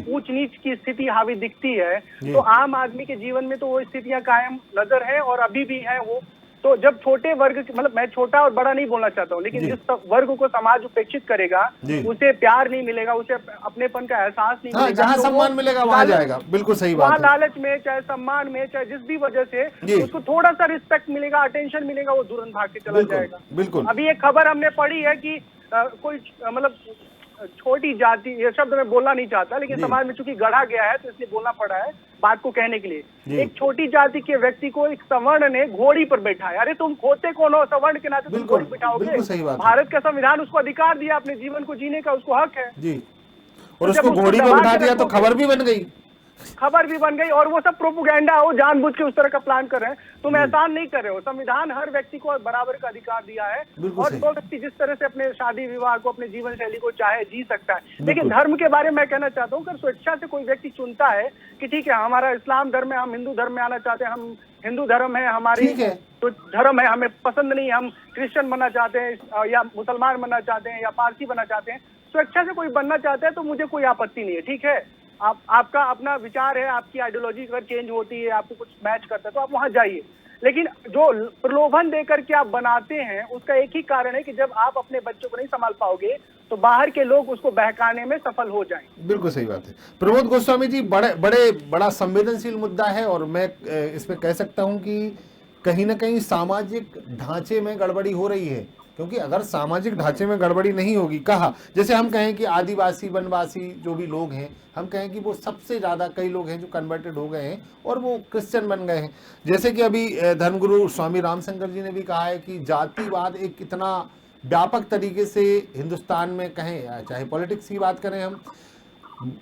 ऊंच नीच की स्थिति हावी दिखती है, तो आम आदमी के जीवन में तो वो स्थितियां कायम नजर है और अभी भी है वो। तो जब छोटे वर्ग, मतलब मैं छोटा और बड़ा नहीं बोलना चाहता हूँ, लेकिन जिस वर्ग को समाज उपेक्षित करेगा उसे प्यार नहीं मिलेगा, उसे अपनेपन का एहसास नहीं मिलेगा, जहाँ सम्मान मिलेगा वहां जाएगा। बिल्कुल सही बात है। है। लालच में, चाहे सम्मान में, चाहे जिस भी वजह से उसको थोड़ा सा रिस्पेक्ट मिलेगा, अटेंशन मिलेगा, वो तुरंत भाग के चला जाएगा। बिल्कुल। अभी एक खबर हमने पढ़ी है कि कोई मतलब छोटी जाति, ये शब्द मैं बोलना नहीं चाहता, लेकिन समाज में चूंकि गढ़ा गया है तो इसलिए बोलना पड़ा है बात को कहने के लिए। एक छोटी जाति के व्यक्ति को एक सवर्ण ने घोड़ी पर बैठाया। अरे तुम खोते कौन हो, सवर्ण के नाते तुम घोड़ी बिठाओगे? भारत का संविधान उसको अधिकार दिया अपने जीवन को जीने का, उसको हक है जी। और उसको घोड़ी पर बिठा दिया तो खबर भी बन गई, और वो सब प्रोपोगेंडा हो, जानबूझ के उस तरह का प्लान कर रहे हैं। तुम एहसान नहीं कर रहे हो। संविधान हर व्यक्ति को बराबर का अधिकार दिया है और वो व्यक्ति जिस तरह से अपने शादी विवाह को, अपने जीवन शैली को चाहे जी सकता है। लेकिन धर्म के बारे में मैं कहना चाहता हूँ, अगर स्वेच्छा से कोई व्यक्ति चुनता है कि ठीक है हमारा इस्लाम धर्म है, हम हिंदू धर्म में आना चाहते हैं, हम हिंदू धर्म है हमारी तो धर्म है, हमें पसंद नहीं, हम क्रिश्चियन बनना चाहते हैं या मुसलमान बनना चाहते हैं या पारसी बनना चाहते हैं, स्वेच्छा से कोई बनना चाहता है तो मुझे कोई आपत्ति नहीं है। ठीक है, आपका अपना विचार है, आपकी आइडियोलॉजी अगर चेंज होती है, आपको कुछ मैच करता है तो आप वहां जाइए। लेकिन जो प्रलोभन देकर के आप बनाते हैं उसका एक ही कारण है कि जब आप अपने बच्चों को नहीं संभाल पाओगे तो बाहर के लोग उसको बहकाने में सफल हो जाएं। बिल्कुल सही बात है। प्रमोद गोस्वामी जी, बड़ा संवेदनशील मुद्दा है और मैं इसमें कह सकता हूं कि कहीं ना कहीं सामाजिक ढांचे में गड़बड़ी हो रही है, क्योंकि अगर सामाजिक ढांचे में गड़बड़ी नहीं होगी, कहा जैसे हम कहें कि आदिवासी वनवासी जो भी लोग हैं, हम कहें कि वो सबसे ज्यादा कई लोग हैं जो कन्वर्टेड हो गए हैं और वो क्रिश्चियन बन गए हैं। जैसे कि अभी धर्मगुरु स्वामी रामशंकर जी ने भी कहा है कि जातिवाद एक इतना व्यापक तरीके से हिंदुस्तान में, कहें चाहे पॉलिटिक्स की बात करें, हम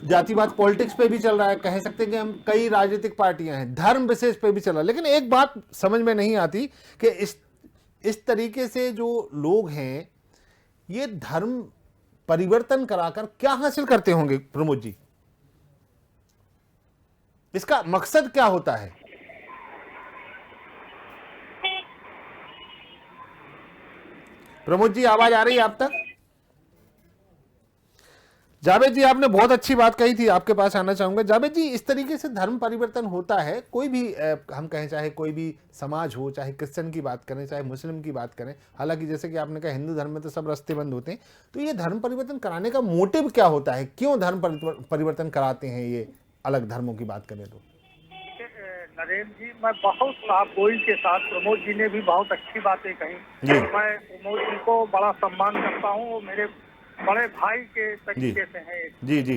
जातिवाद पॉलिटिक्स पे भी चल रहा है, कह सकते हैं कि हम कई राजनीतिक पार्टियां हैं, धर्म विशेष पे भी चल रहा है। लेकिन एक बात समझ में नहीं आती कि इस तरीके से जो लोग हैं ये धर्म परिवर्तन कराकर क्या हासिल करते होंगे प्रमोद जी? इसका मकसद क्या होता है? प्रमोद जी, आवाज आ रही है आप तक? जावेद जी, आपने बहुत अच्छी बात कही थी, आपके पास आना चाहूंगा। जावेद जी, इस तरीके से धर्म परिवर्तन होता है, कोई भी हम कहें, चाहे कोई भी समाज हो, चाहे क्रिश्चियन की बात करें, चाहे मुस्लिम की बात करें, हालांकि जैसे कि आपने कहा हिंदू धर्म में तो सब रास्ते बंद होते हैं, तो ये धर्म परिवर्तन कराने का मोटिव क्या होता है? क्यों धर्म परिवर्तन कराते हैं ये अलग धर्मों की बात करें तो? नरेंद्र जी, मैं बहुत साफ गोई के साथ, प्रमोद जी ने भी बहुत अच्छी बातें कही, मैं प्रमोद जी को बड़ा सम्मान करता हूँ, वो मेरे बड़े भाई के तरीके से है। जी जी।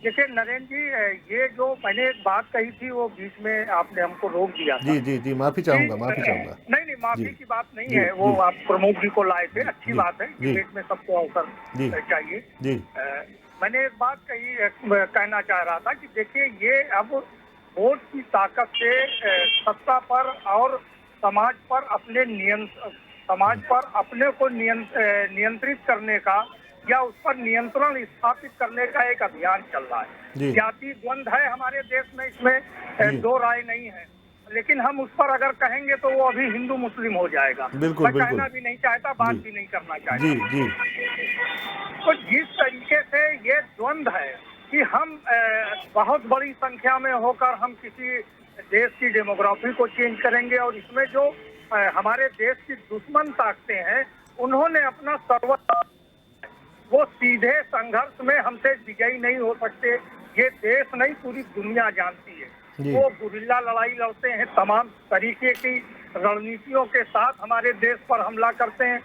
देखिए नरेंद्र जी, ये जो मैंने एक बात कही थी वो बीच में आपने हमको रोक दिया था। जी जी जी, माफी चाहूंगा। नहीं, माफी की बात नहीं है, वो आप प्रमोद जी को लाए थे, अच्छी बात है, डिबेट में सबको अवसर चाहिए। मैंने एक बात कहना चाह रहा था कि देखिए ये अब वोट की ताकत से सत्ता पर और समाज पर अपने को नियंत्रित करने का या उस पर नियंत्रण स्थापित करने का एक अभियान चल रहा है। जाति द्वंद्व है हमारे देश में, इसमें दो राय नहीं है, लेकिन हम उस पर अगर कहेंगे तो वो अभी हिंदू मुस्लिम हो जाएगा। मैं कहना भी नहीं चाहता, बात भी नहीं करना चाहता। तो जिस तरीके से ये द्वंद्व है कि हम बहुत बड़ी संख्या में होकर हम किसी देश की डेमोग्राफी को चेंज करेंगे और इसमें जो हमारे देश की दुश्मन ताकतें हैं उन्होंने अपना सर्वस्व, वो सीधे संघर्ष में हमसे विजयी नहीं हो सकते। ये देश नहीं, पूरी दुनिया जानती है। वो गुरिल्ला लड़ाई लड़ते हैं, तमाम तरीके की रणनीतियों के साथ हमारे देश पर हमला करते हैं।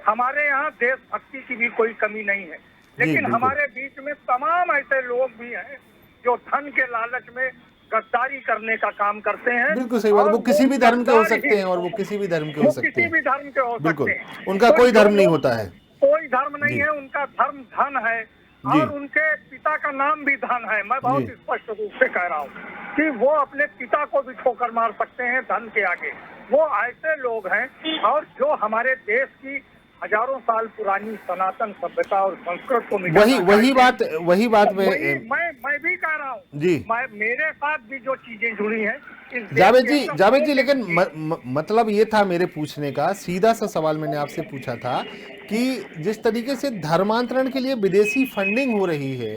हमारे यहाँ देशभक्ति की भी कोई कमी नहीं है, लेकिन हमारे बीच में तमाम ऐसे लोग भी हैं जो धन के लालच में गद्दारी करने का काम करते हैं। बिल्कुल सही बात। वो किसी भी धर्म के हो सकते हैं और वो किसी भी धर्म के हो सकते हैं, किसी भी धर्म के हो सकते हैं। उनका कोई धर्म नहीं होता है, कोई धर्म नहीं है, उनका धर्म धन है और उनके पिता का नाम भी धन है। मैं बहुत स्पष्ट रूप से कह रहा हूँ कि वो अपने पिता को भी ठोकर मार सकते हैं धन के आगे। वो ऐसे लोग हैं और जो हमारे देश की हजारों साल पुरानी सनातन सभ्यता और संस्कृत को वही बात मैं भी कह रहा हूँ जी। मेरे साथ भी जो चीजें जुड़ी हैं जावेद जी, लेकिन मतलब ये था मेरे पूछने का, सीधा सा सवाल मैंने आपसे पूछा था कि जिस तरीके से धर्मांतरण के लिए विदेशी फंडिंग हो रही है,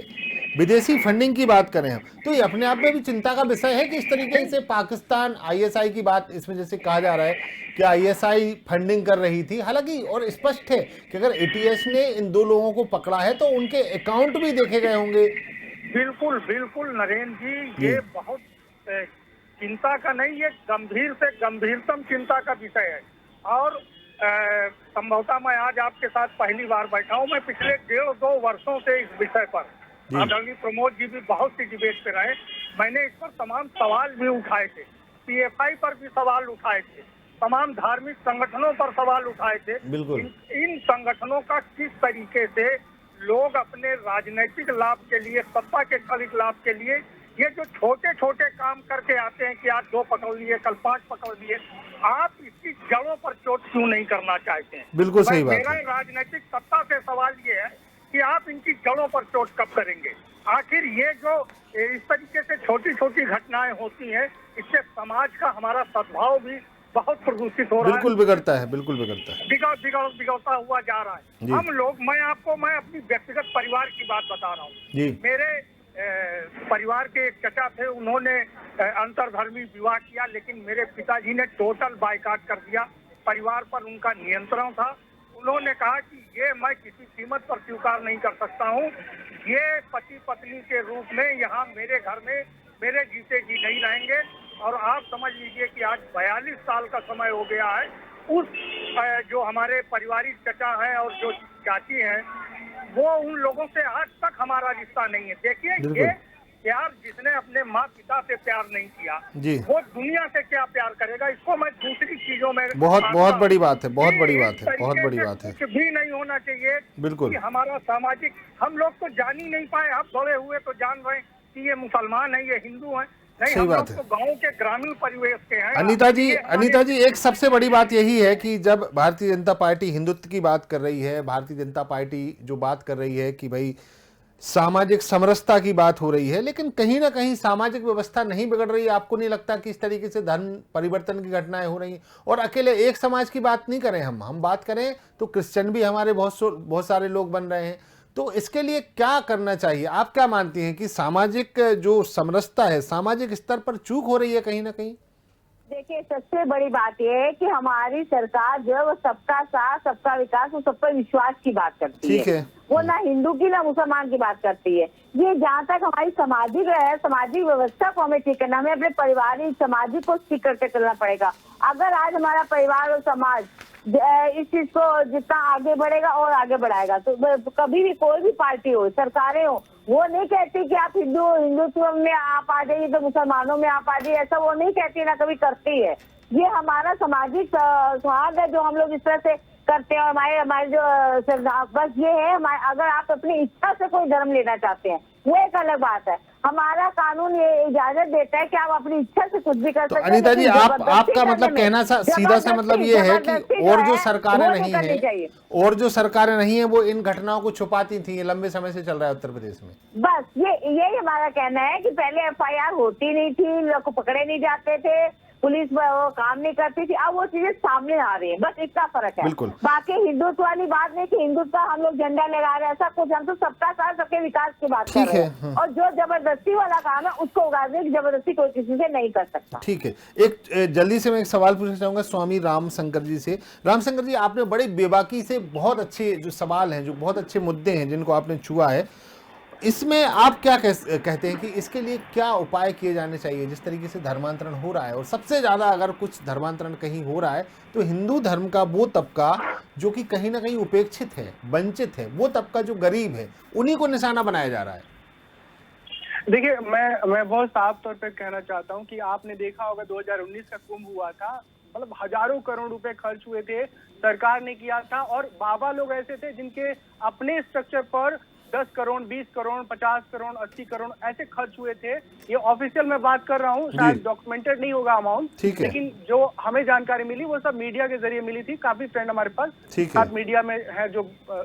विदेशी फंडिंग की बात करें हम, तो ये अपने आप में भी चिंता का विषय है कि इस तरीके से पाकिस्तान आईएसआई की बात इसमें जैसे कहा जा रहा है कि आईएसआई फंडिंग कर रही थी, हालांकि और स्पष्ट है कि अगर एटीएस ने इन 2 लोगों को पकड़ा है तो उनके अकाउंट भी देखे गए होंगे। बिल्कुल बिल्कुल नरेंद्र जी, ये बहुत चिंता का नहीं, ये गंभीर से गंभीरतम चिंता का विषय है। और संभवतः मैं आज आपके साथ पहली बार बैठा हूँ। मैं पिछले 1.5-2 वर्षों से इस विषय पर, आदरणीय प्रमोद जी भी बहुत सी डिबेट पे रहे, मैंने इस पर तमाम सवाल भी उठाए थे, पीएफआई पर भी सवाल उठाए थे, तमाम धार्मिक संगठनों पर सवाल उठाए थे। इन संगठनों का किस तरीके से लोग अपने राजनीतिक लाभ के लिए, सत्ता के क्षणिक लाभ के लिए, ये जो छोटे छोटे काम करके आते हैं कि आज 2 पकड़ लिए, कल 5 पकड़ लिए, आप इसकी जड़ों पर चोट क्यों नहीं करना चाहते हैं? बिल्कुल सही बात मेरा है। राजनीतिक सत्ता से सवाल ये है कि आप इनकी जड़ों पर चोट कब करेंगे? आखिर ये जो इस तरीके से छोटी छोटी घटनाएं होती हैं, इससे समाज का हमारा सद्भाव भी बहुत प्रदूषित हो रहा है। बिल्कुल बिगड़ता है, बिल्कुल बिगड़ता है, बिगड़ता हुआ जा रहा है। हम लोग, मैं अपनी व्यक्तिगत परिवार की बात बता रहा हूँ। मेरे परिवार के एक चचा थे, उन्होंने अंतरधर्मी विवाह किया, लेकिन मेरे पिताजी ने टोटल बायकॉट कर दिया। परिवार पर उनका नियंत्रण था। उन्होंने कहा कि ये मैं किसी कीमत पर स्वीकार नहीं कर सकता हूँ, ये पति पत्नी के रूप में यहाँ मेरे घर में मेरे जीते जी नहीं रहेंगे। और आप समझ लीजिए कि आज 42 साल का समय हो गया है। उस जो हमारे पारिवारिक चचा हैं और जो चाची हैं, वो उन लोगों से आज तक हमारा रिश्ता नहीं है। देखिए, ये प्यार जिसने अपने माँ पिता से प्यार नहीं किया, वो दुनिया से क्या प्यार करेगा? इसको मैं दूसरी चीजों में बहुत बड़ी बात है, बहुत बड़ी बात है, बहुत बड़ी बात है। कुछ भी नहीं होना चाहिए। बिल्कुल, कि हमारा सामाजिक, हम लोग तो जान ही नहीं पाए, आप बड़े हुए तो जान रहे कि ये मुसलमान है, ये हिंदू है। नहीं, सही बात है। तो गाँव के ग्रामीण परिवेश के हैं। अनीता जी, एक सबसे बड़ी बात यही है कि जब भारतीय जनता पार्टी हिंदुत्व की बात कर रही है, भारतीय जनता पार्टी जो बात कर रही है कि भाई सामाजिक समरसता की बात हो रही है, लेकिन कहीं ना कहीं सामाजिक व्यवस्था नहीं बिगड़ रही है। आपको नहीं लगता कि इस तरीके से धर्म परिवर्तन की घटनाएं हो रही हैं? और अकेले एक समाज की बात नहीं करें, हम बात करें तो क्रिश्चियन भी हमारे बहुत सारे लोग बन रहे हैं। तो इसके लिए क्या करना चाहिए? आप क्या मानती हैं कि सामाजिक जो समरसता है, सामाजिक स्तर पर चूक हो रही है कहीं ना कहीं? देखिए, सबसे बड़ी बात यह है कि हमारी सरकार जो है वो सबका साथ, सबका विकास और सब पर विश्वास की बात करती है। ठीक है। वो ना हिंदू की ना मुसलमान की बात करती है। ये जहाँ तक हमारी सामाजिक व्यवस्था को हमें ठीक करना, हमें अपने पारिवारिक सामाजिक को ठीक करके चलना पड़ेगा। अगर आज हमारा परिवार और समाज इस चीज को जितना आगे बढ़ेगा और आगे बढ़ाएगा, तो कभी भी कोई भी पार्टी हो, सरकारें हो, वो नहीं कहती कि आप हिंदुत्व में आप आ जाइए तो मुसलमानों में आप आ जाइए, ऐसा वो नहीं कहती, ना कभी करती है। ये हमारा सामाजिक सौहार्द है जो हम लोग इस तरह से करते हैं। हमारे जो बस ये है, अगर आप अपनी इच्छा से कोई धर्म लेना चाहते हैं वो एक अलग बात है। हमारा कानून ये इजाजत देता है कि आप अपनी इच्छा से कुछ भी कर सकते हैं। तो अनीता जी, आपका मतलब कहना सीधा सा मतलब ये है कि और जो सरकारें नहीं है, और जो सरकारें नहीं है वो इन घटनाओं को छुपाती थी, ये लंबे समय से चल रहा है उत्तर प्रदेश में। बस यही हमारा कहना है कि पहले FIR होती नहीं थी, लोग को पकड़े नहीं जाते थे, पुलिस वो काम नहीं करती थी, अब वो चीजें सामने आ रही है। बस इतना फर्क है। बाकी हिंदुत्व वाली बात नहीं कि हिंदुत्व हम लोग झंडा लगा रहे हैं, ऐसा कुछ। हम तो सबका साथ, सबके विकास की बात कर रहे हैं। और जो जबरदस्ती वाला काम है उसको उगाने की जबरदस्ती कोई किसी से नहीं कर सकता। ठीक है। एक जल्दी से मैं एक सवाल पूछना चाहूंगा स्वामी रामशंकर जी से। रामशंकर जी, आपने बड़े बेबाकी से बहुत अच्छे जो सवाल हैं, जो बहुत अच्छे मुद्दे हैं जिनको आपने छुआ है, इसमें आप क्या कहते हैं कि इसके लिए क्या उपाय किए जाने चाहिए? जिस तरीके से धर्मांतरण हो रहा है, और सबसे ज्यादा अगर कुछ धर्मांतरण कहीं हो रहा है तो हिंदू धर्म का वो तबका जो कि कहीं ना कहीं उपेक्षित है, वंचित है, वो तबका जो गरीब है, उन्हीं को निशाना बनाया जा रहा है। देखिए, मैं बहुत साफ तौर पे कहना चाहता हूं कि आपने देखा होगा 2019 का कुंभ हुआ था, मतलब हजारों करोड़ रुपए खर्च हुए थे, सरकार ने किया था। और बाबा लोग ऐसे थे जिनके अपने स्ट्रक्चर पर 10 करोड़, 20 करोड़, 50 करोड़, 80 करोड़ ऐसे खर्च हुए थे। ये ऑफिशियल मैं बात कर रहा हूँ, शायद डॉक्यूमेंटेड नहीं होगा अमाउंट, लेकिन जो हमें जानकारी मिली वो सब मीडिया के जरिए मिली थी। काफी फ्रेंड हमारे पास साथ मीडिया में है जो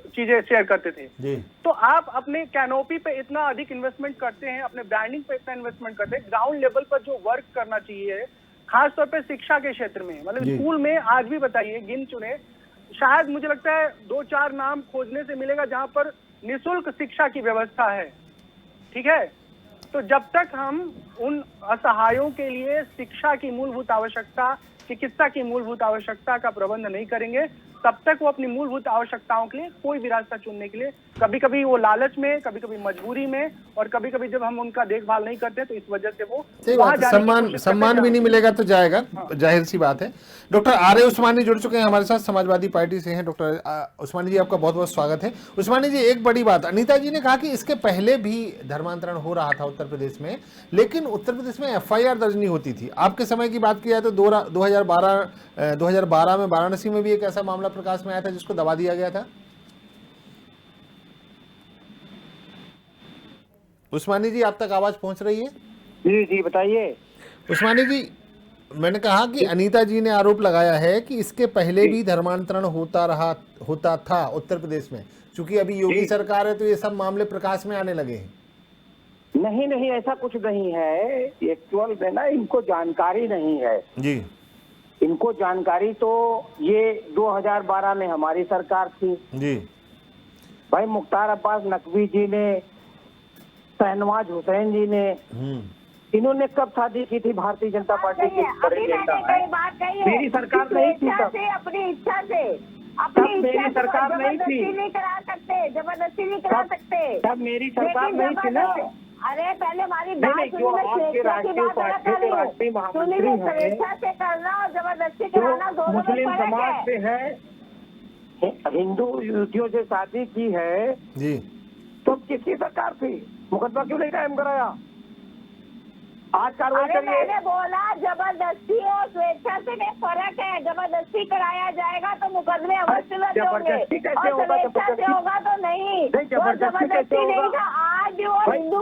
चीजें शेयर करते थे। तो आप अपने कैनोपी पे इतना अधिक इन्वेस्टमेंट करते हैं, अपने ब्रांडिंग पे इतना इन्वेस्टमेंट करते हैं, ग्राउंड लेवल पर जो वर्क करना चाहिए, खासतौर पर शिक्षा के क्षेत्र में, मतलब स्कूल में आज भी बताइए, गिन चुने, शायद मुझे लगता है 2-4 नाम खोजने से मिलेगा जहां पर निःशुल्क शिक्षा की व्यवस्था है। ठीक है। तो जब तक हम उन असहायों के लिए शिक्षा की मूलभूत आवश्यकता, चिकित्सा की मूलभूत आवश्यकता का प्रबंध नहीं करेंगे, तब तक वो अपनी मूलभूत आवश्यकताओं के लिए कोई भी रास्ता चुनने के लिए, कभी कभी वो लालच में, कभी कभी मजबूरी में, और कभी कभी जब हम उनका देखभाल नहीं करते तो इस वजह से वो वहां जाने की कोशिश सम्मान भी नहीं मिलेगा तो जाएगा, जाहिर सी बात है। डॉक्टर आर्य उस्मानी जुड़ चुके हैं हमारे साथ, समाजवादी पार्टी से हैं। डॉक्टर उस्मानी जी, आपका बहुत बहुत स्वागत है। उस्मानी जी, एक बड़ी बात, अनीता जी ने कहा कि इसके पहले भी धर्मांतरण हो रहा था उत्तर प्रदेश में, लेकिन उत्तर प्रदेश में FIR दर्ज नहीं होती थी। आपके समय की बात किया तो 2012 में वाराणसी में भी एक ऐसा मामला प्रकाश में आया था जिसको दबा दिया गया था। उस्मानी जी, आप तक आवाज पहुंच रही है? जी जी, बताइए। उस्मानी जी, मैंने कहा कि अनीता जी ने आरोप लगाया है कि इसके पहले भी धर्मांतरण होता था उत्तर प्रदेश में, क्योंकि अभी योगी सरकार है तो ये सब मामले प्रकाश में आने लगे हैं। नहीं नहीं, ऐसा कुछ नहीं है। एक्चुअल में ना इनको जानकारी नहीं है जी। इनको जानकारी तो ये 2012 में हमारी सरकार थी जी। भाई, मुख्तार अब्बास नकवी जी ने, शहनवाज हुसैन जी ने, इन्होंने कब शादी की थी भारतीय जनता पार्टी की बड़े नेता? मेरी सरकार नहीं थी तब। अपनी इच्छा से, मेरी सरकार नहीं थी, नहीं करा सकते, जबरदस्ती नहीं करा सकते। तब मेरी सरकार नहीं थी ना। अरे पहले हमारी जो आपके राष्ट्रीय पार्टी के राष्ट्रीय महामंत्री हैं, स्वेच्छा से करना और जबरदस्ती कराना दोनों मुस्लिम समाज से है, हिंदू युवतियों से शादी की है जी, तो किसकी सरकार थी? मुकदमा क्यों नहीं कायम कराया? आज कार्रवाई करिए। मैंने बोला जबरदस्ती और स्वेच्छा से फर्क है। जबरदस्ती कराया जाएगा तो मुकदमे अवश्य लग होंगे, और स्वेच्छा से होगा तो नहीं। जबरदस्ती नहीं था। आज भी वो हिंदू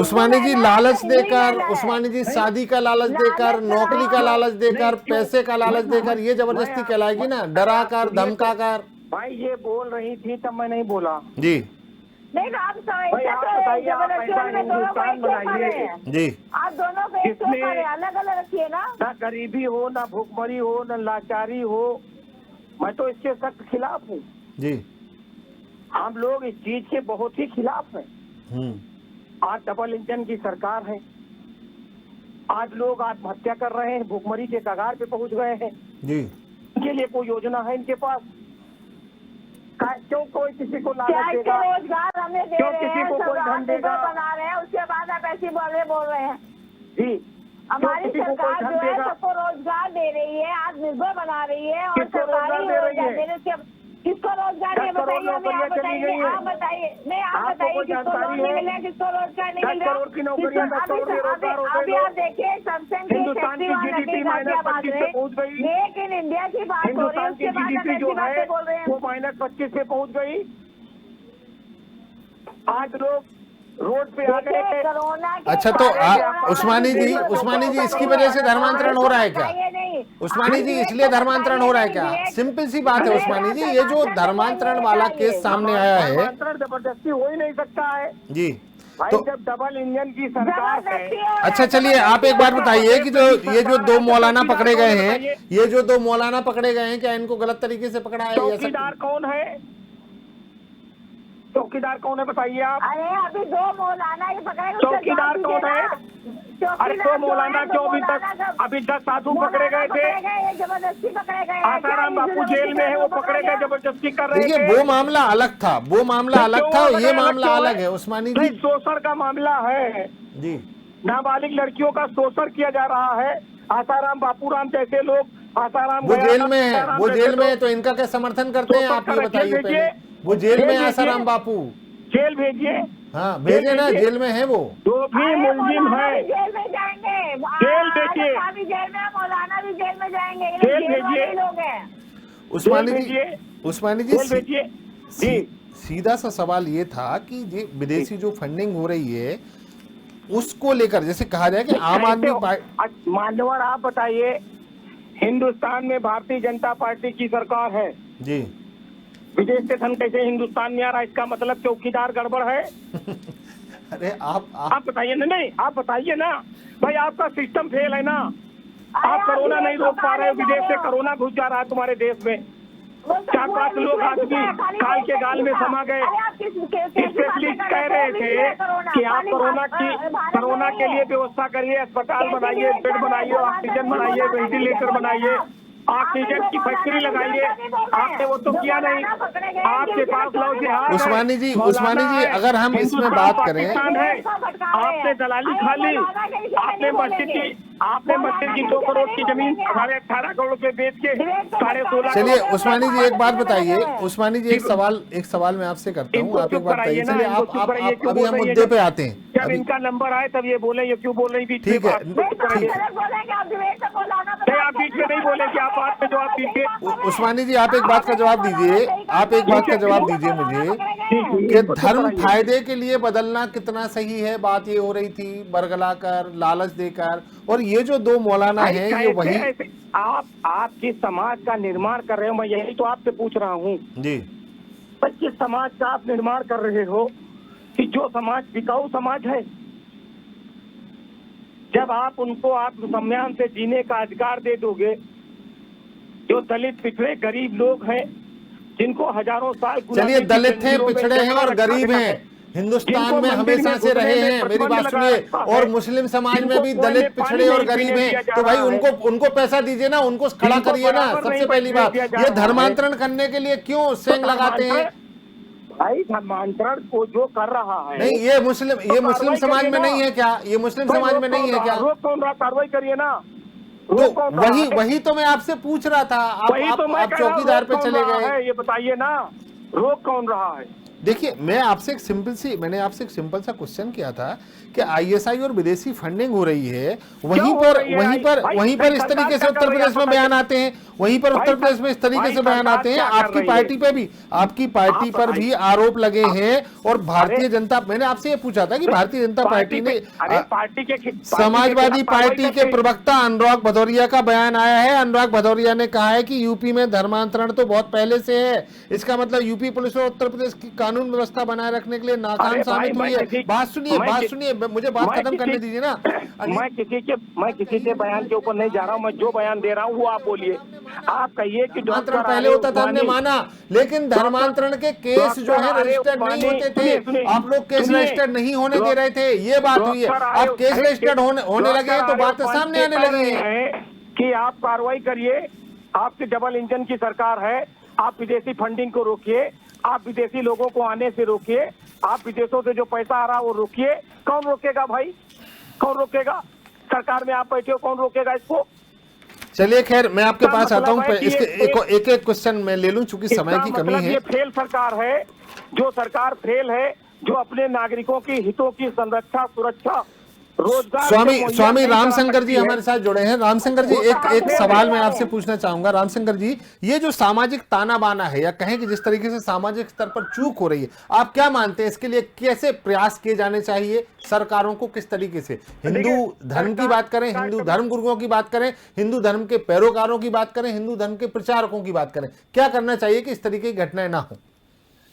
उस्मानी जी लालच देकर, उस्मानी जी शादी का लालच देकर, नौकरी का लालच देकर, पैसे का लालच देकर, ये जबरदस्ती कहलाएगी ना, डरा कर धमका कर। भाई ये बोल रही थी तब मैं नहीं बोला जी। नहीं, आप बताइए, आप ऐसा हिंदुस्तान बनाइए जी, आप दोनों को अलग अलग रखिए ना गरीबी हो, ना भूखमरी हो, ना लाचारी हो। मैं तो इसके सख्त खिलाफ हूँ जी। हम लोग इस चीज के बहुत ही खिलाफ हैं। आज डबल इंजन की सरकार है, आज लोग आत्महत्या कर रहे हैं, भूखमरी के कगार पे पहुंच गए हैं जी। इनके लिए कोई योजना है इनके पास? क्यों कोई किसी को लालच देगा? रोजगार हमें दे क्यों रहे किसी हैं, को कोई धन देगा? बना रहे हैं, उसके बाद आप ऐसी बोल रहे हैं जी। हमारी सरकार जो है सबको रोजगार दे रही है, आत्मनिर्भर बना रही है, और सरकारी रोजगार दे रही है। किसको रोजगार नहीं बताइए, आप बताइए, आप बताइए, नहीं आप बताइए किसको नौकरी नहीं मिल रहा, किसको रोजगार नहीं मिल रहा। अभी आप देखिए सैमसंग की फैक्ट्री मेक इन इंडिया की बात हो रही है, उसके बाद आप ऐसी बातें बोल रहे हैं। वो -25 पे पहुंच गई। आज लोग रोड पे आ गए। अच्छा तो उस्मानी जी, इसकी वजह से धर्मांतरण हो रहा है क्या? उस्मानी जी, इसलिए धर्मांतरण हो रहा है क्या? सिंपल सी बात है उस्मानी जी, ये जो धर्मांतरण वाला केस सामने आया है, जबरदस्ती हो ही नहीं सकता है जी। तो जब डबल इंजन की सरकार है। अच्छा चलिए, आप एक बात बताइए कि ये जो दो मौलाना पकड़े गए हैं, क्या इनको गलत तरीके से पकड़ा है? चौकीदार कौन है? चौकीदार कौन है बताइए आप? अरे अभी 2 मौलाना ही पकड़े। चौकीदार कौन है? अरे 2 मौलाना क्यों? अभी 10 साधु पकड़े गए थे, जबरदस्ती पकड़े गए। आसाराम बापू जेल में है, वो पकड़े गए, जबरदस्ती कर रहे थे। देखिए वो मामला अलग था, ये मामला अलग है उस्मानी जी। शोषण का मामला है जी, नाबालिग लड़कियों का शोषण किया जा रहा है। आसाराम बापूराम जैसे लोग, आसाराम वो जेल में है, तो इनका क्या समर्थन करते हैं आप ये बताइए पहले। वो जेल में आसाराम बापू, जेल भेजिए। हाँ भेजे ना, जेल में है वो। जो भी मुलजिम है जेल में जाएंगे, जेल भेजिए, जेल में, मौलाना भी जेल में जाएंगे, जेल भेजिए लोग हैं। उस्मानी जी, सीधा सा सवाल ये था कि ये विदेशी जो फंडिंग हो रही है उसको लेकर, जैसे कहा जाए कि आम आदमी पार्टी। मान्यवर आप बताइए, हिंदुस्तान में भारतीय जनता पार्टी की सरकार है जी, विदेश से धन कैसे हिंदुस्तान में आ रहा है? इसका मतलब चौकीदार गड़बड़ है। अरे आप बताइए ना। नहीं आप बताइए ना भाई, आपका सिस्टम फेल है ना। आप कोरोना नहीं रोक पा रहे हो, विदेश से कोरोना घुस जा रहा है तुम्हारे देश में। चार पांच लोग आदमी काल के गाल में समा गए। स्पेशलिस्ट कह रहे थे कि आप कोरोना के लिए व्यवस्था करिए, अस्पताल बनाइए, बेड बनाइए, ऑक्सीजन बनाइए, वेंटिलेटर बनाइए, ऑक्सीजन की फैक्ट्री लगाइए। आपने वो तो किया नहीं। आपके पास लौ जिहाद है। उस्मानी जी, अगर हम इसमें बात करें, आपने दलाली खा ली। आपने मस्जिद की 2 करोड़ की जमीन 18.5 करोड़ पे बेच के 16.5। चलिए उस्मानी जी एक बात बताइए, उस्मानी जी एक सवाल मैं आपसे करता हूँ, आप एक बात बताइए। चलिए आप अभी हम मुद्दे पे आते हैं। जब इनका नंबर आए तब ये बोले, ये क्यों बोल रही बीच में? ठीक है, आप बीच में नहीं बोले कि आप बात में जवाब दीजिए। उस्मानी जी आप एक बात का जवाब दीजिए, मुझे कि धर्म फायदे के लिए बदलना कितना सही है। बात ये हो रही थी बरगला कर, लालच देकर, और ये जो 2 मौलाना हैं ये वही आप किस समाज का निर्माण कर रहे हो, मैं यही तो आपसे पूछ रहा हूँ जी। पर किस समाज का आप निर्माण कर रहे हो कि जो समाज बिकाऊ समाज है? जब आप उनको आत्मसम्मान से जीने का अधिकार दे दोगे, जो दलित पिछड़े गरीब लोग हैं जिनको हजारों साल, चलिए दलित हैं, पिछड़े हैं और गरीब हैं, हिंदुस्तान में हमेशा से रहे हैं, मेरी बात सुनिए, और मुस्लिम समाज में भी दलित पिछड़े और गरीब हैं, तो भाई उनको पैसा दीजिए ना, उनको खड़ा करिए ना। सबसे पहली बात, ये धर्मांतरण करने के लिए क्यों सेंग लगाते हैं? भाई धर्मांतरण को जो कर रहा है, नहीं ये मुस्लिम समाज में नहीं है क्या? ये मुस्लिम समाज में नहीं है क्या? रोक कौन रहा? कार्रवाई करिए ना। तो वही तो मैं आपसे पूछ रहा था, आप चौकीदार पे चले गए। ये बताइए ना, रोक कौन रहा है? देखिए मैंने आपसे एक सिंपल सा क्वेश्चन किया था कि आईएसआई और विदेशी फंडिंग हो रही है, वहीं पर इस तरीके से उत्तर प्रदेश में बयान आते हैं, आपकी पार्टी पर भी आरोप लगे हैं। और भारतीय जनता, मैंने आपसे ये पूछा था कि भारतीय जनता पार्टी ने, समाजवादी पार्टी के प्रवक्ता अनुराग भदौरिया का बयान आया है। अनुराग भदौरिया ने कहा है कि यूपी में धर्मांतरण तो बहुत पहले से है, इसका मतलब यूपी पुलिस और उत्तर प्रदेश की कानून व्यवस्था बनाए रखने के लिए नाकाम साबित हुई है। बात सुनिए, मुझे बात खत्म करने दीजिए ना। मैं किसी के बयान के ऊपर नहीं जा रहा हूँ, मैं जो बयान दे रहा हूँ वो आप बोलिए। आप कहिए कि धर्मांतरण पहले होता था, हमने माना, लेकिन धर्मांतरण के केस जो है रजिस्टर्ड नहीं होते थे। आप लोग केस रजिस्टर्ड नहीं होने दे रहे थे, ये बात हुई है। अब केस रजिस्टर्ड होने लगे हैं तो बातें सामने आने लगी है कि आप कार्रवाई करिए। आपकी डबल इंजन की सरकार है, आप विदेशी फंडिंग को रोकिए, आप विदेशी लोगों को आने से रोकिए, आप विदेशों से जो पैसा आ रहा है वो रोकिए। कौन रोकेगा भाई? कौन रोकेगा? सरकार में आप बैठे हो, कौन रोकेगा इसको? चलिए खैर, मैं आपके पास आता हूँ, इसके एक क्वेश्चन मैं ले लूं चूंकि समय की कमी है। ये फेल सरकार है, जो सरकार फेल है, जो अपने नागरिकों की हितों की संरक्षा, सुरक्षा, रोजगार। स्वामी रामशंकर जी हमारे साथ जुड़े हैं। रामशंकर जी एक सवाल मैं आपसे पूछना चाहूंगा। रामशंकर जी, ये जो सामाजिक ताना बाना है, या कहें कि जिस तरीके से सामाजिक स्तर पर चूक हो रही है, आप क्या मानते हैं इसके लिए कैसे प्रयास किए जाने चाहिए सरकारों को? किस तरीके से हिंदू धर्म की बात करें, हिंदू धर्म गुरुओं की बात करें, हिंदू धर्म के पैरोकारों की बात करें, हिंदू धर्म के प्रचारकों की बात करें, क्या करना चाहिए कि इस तरीके की घटनाएं ना हो?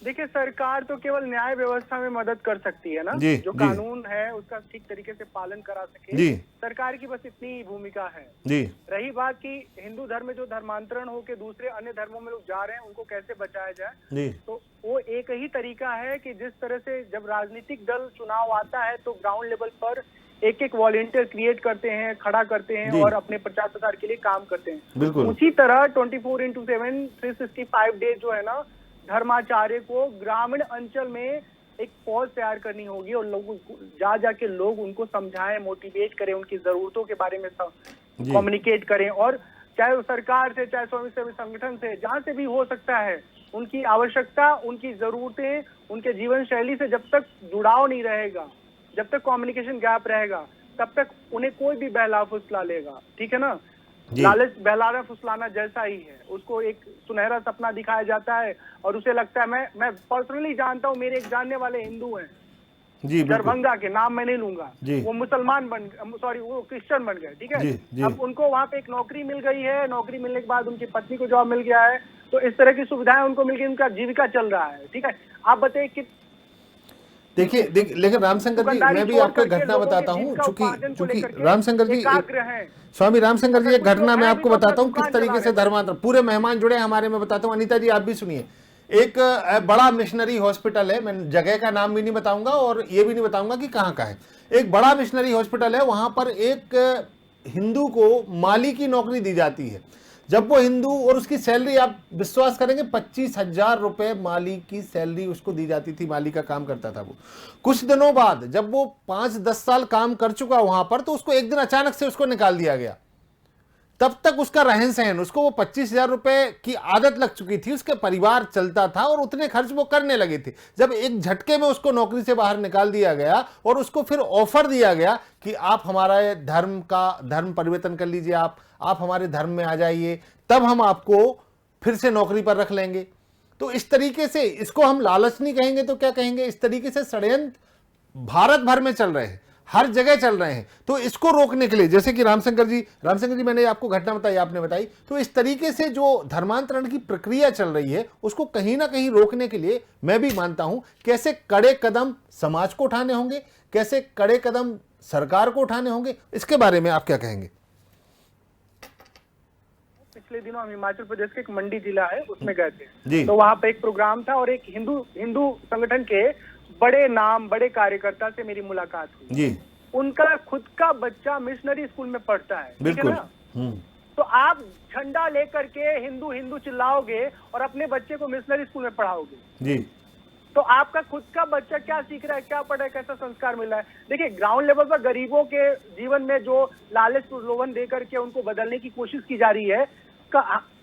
देखिए, सरकार तो केवल न्याय व्यवस्था में मदद कर सकती है ना, जो कानून है उसका ठीक तरीके से पालन करा सके, सरकार की बस इतनी ही भूमिका है। रही बात कि हिंदू धर्म में जो धर्मांतरण होकर दूसरे अन्य धर्मों में लोग जा रहे हैं, उनको कैसे बचाया जाए, तो वो एक ही तरीका है कि जिस तरह से जब राजनीतिक दल चुनाव आता है तो ग्राउंड लेवल पर एक वॉलेंटियर क्रिएट करते हैं, खड़ा करते हैं और अपने प्रचार प्रसार के लिए काम करते हैं। उसी तरह 24/7 365 डेज जो है ना, धर्माचार्य को ग्रामीण अंचल में एक फौज तैयार करनी होगी और लोगों जाके लोग उनको समझाएं, मोटिवेट करें, उनकी जरूरतों के बारे में कम्युनिकेट करें, और चाहे वो सरकार से, चाहे स्वयंसेवी संगठन से, जहां से भी हो सकता है, उनकी आवश्यकता, उनकी जरूरतें, उनके जीवन शैली से जब तक जुड़ाव नहीं रहेगा, जब तक कम्युनिकेशन गैप रहेगा, तब तक उन्हें कोई भी बहला फुसला लेगा। ठीक है ना? लालच बहलाना फुसलाना जैसा ही है, उसको एक सुनहरा सपना दिखाया जाता है और उसे लगता है, मैं पर्सनली जानता हूँ, मेरे एक जानने वाले हिंदू हैं दरभंगा के, नाम मैं नहीं लूंगा, वो मुसलमान वो क्रिश्चियन बन गए। ठीक है, अब उनको वहाँ पे एक नौकरी मिल गई है, नौकरी मिलने के बाद उनकी पत्नी को जॉब मिल गया है, तो इस तरह की सुविधाएं उनको मिल गई, उनका जीविका चल रहा है। ठीक है, आप बताइए कि देखिए लेकिन रामशंकर जी, मैं भी आपको घटना बताता हूँ, चूंकि रामशंकर जी, स्वामी रामशंकर जी, एक घटना मैं आपको बताता हूँ किस तरीके से धर्मांतरण, पूरे मेहमान जुड़े हैं हमारे, में बताता हूँ। अनीता जी आप भी सुनिए। एक बड़ा मिशनरी हॉस्पिटल है, मैं जगह का नाम भी नहीं बताऊंगा और ये भी नहीं बताऊंगा कि कहाँ का है। एक बड़ा मिशनरी हॉस्पिटल है, वहां पर एक हिंदू को माली की नौकरी दी जाती है। जब वो हिंदू, और उसकी सैलरी आप विश्वास करेंगे 25,000 रुपए माली की सैलरी उसको दी जाती थी। माली का काम करता था वो। कुछ दिनों बाद जब वो 5-10 साल काम कर चुका वहां पर, तो उसको एक दिन अचानक से उसको निकाल दिया गया। तब तक उसका रहन सहन, उसको वो 25,000 रुपए की आदत लग चुकी थी, उसके परिवार चलता था और उतने खर्च वो करने लगे थे। जब एक झटके में उसको नौकरी से बाहर निकाल दिया गया और उसको फिर ऑफर दिया गया कि आप हमारा धर्म परिवर्तन कर लीजिए, आप हमारे धर्म में आ जाइए, तब हम आपको फिर से नौकरी पर रख लेंगे। तो इस तरीके से, इसको हम लालच नहीं कहेंगे तो क्या कहेंगे, इस तरीके से षड्यंत्र भारत भर में चल रहे हैं, हर जगह चल रहे हैं। तो इसको रोकने के लिए, जैसे कि रामशंकर जी मैंने आपको घटना बताई, आपने बताई, तो इस तरीके से जो धर्मांतरण की प्रक्रिया चल रही है उसको कहीं ना कहीं रोकने के लिए मैं भी मानता हूं कैसे कड़े कदम समाज को उठाने होंगे, कैसे कड़े कदम सरकार को उठाने होंगे, इसके बारे में आप क्या कहेंगे? पिछले दिनों हम हिमाचल प्रदेश के एक मंडी जिला है उसमें गए थे, तो वहाँ पे एक प्रोग्राम था और एक हिंदू संगठन के बड़े नाम, बड़े कार्यकर्ता से मेरी मुलाकात हुई जी। उनका खुद का बच्चा मिशनरी स्कूल में पढ़ता है, बिल्कुल। तो आप झंडा लेकर के हिंदू हिंदू चिल्लाओगे और अपने बच्चे को मिशनरी स्कूल में पढ़ाओगे जी, तो आपका खुद का बच्चा क्या सीख रहा है, क्या पढ़ रहा है, कैसा संस्कार मिल रहा है? देखिए, ग्राउंड लेवल पर गरीबों के जीवन में जो लालच प्रलोभन देकर के उनको बदलने की कोशिश की जा रही है,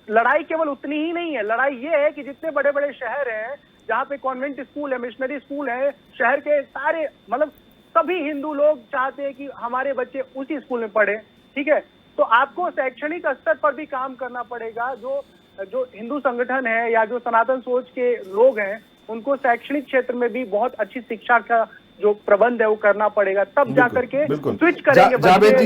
लड़ाई केवल उतनी ही नहीं है। लड़ाई ये है कि जितने बड़े बड़े शहर हैं जहाँ पे कॉन्वेंट स्कूल है, मिशनरी स्कूल है, शहर के सारे मतलब सभी हिंदू लोग चाहते हैं कि हमारे बच्चे उसी स्कूल में पढ़े, ठीक है। तो आपको शैक्षणिक स्तर पर भी काम करना पड़ेगा। जो हिंदू संगठन है या जो सनातन सोच के लोग हैं, उनको शैक्षणिक क्षेत्र में भी बहुत अच्छी शिक्षा का जो प्रबंध है वो करना पड़ेगा, तब जाकर के स्विच करेंगे।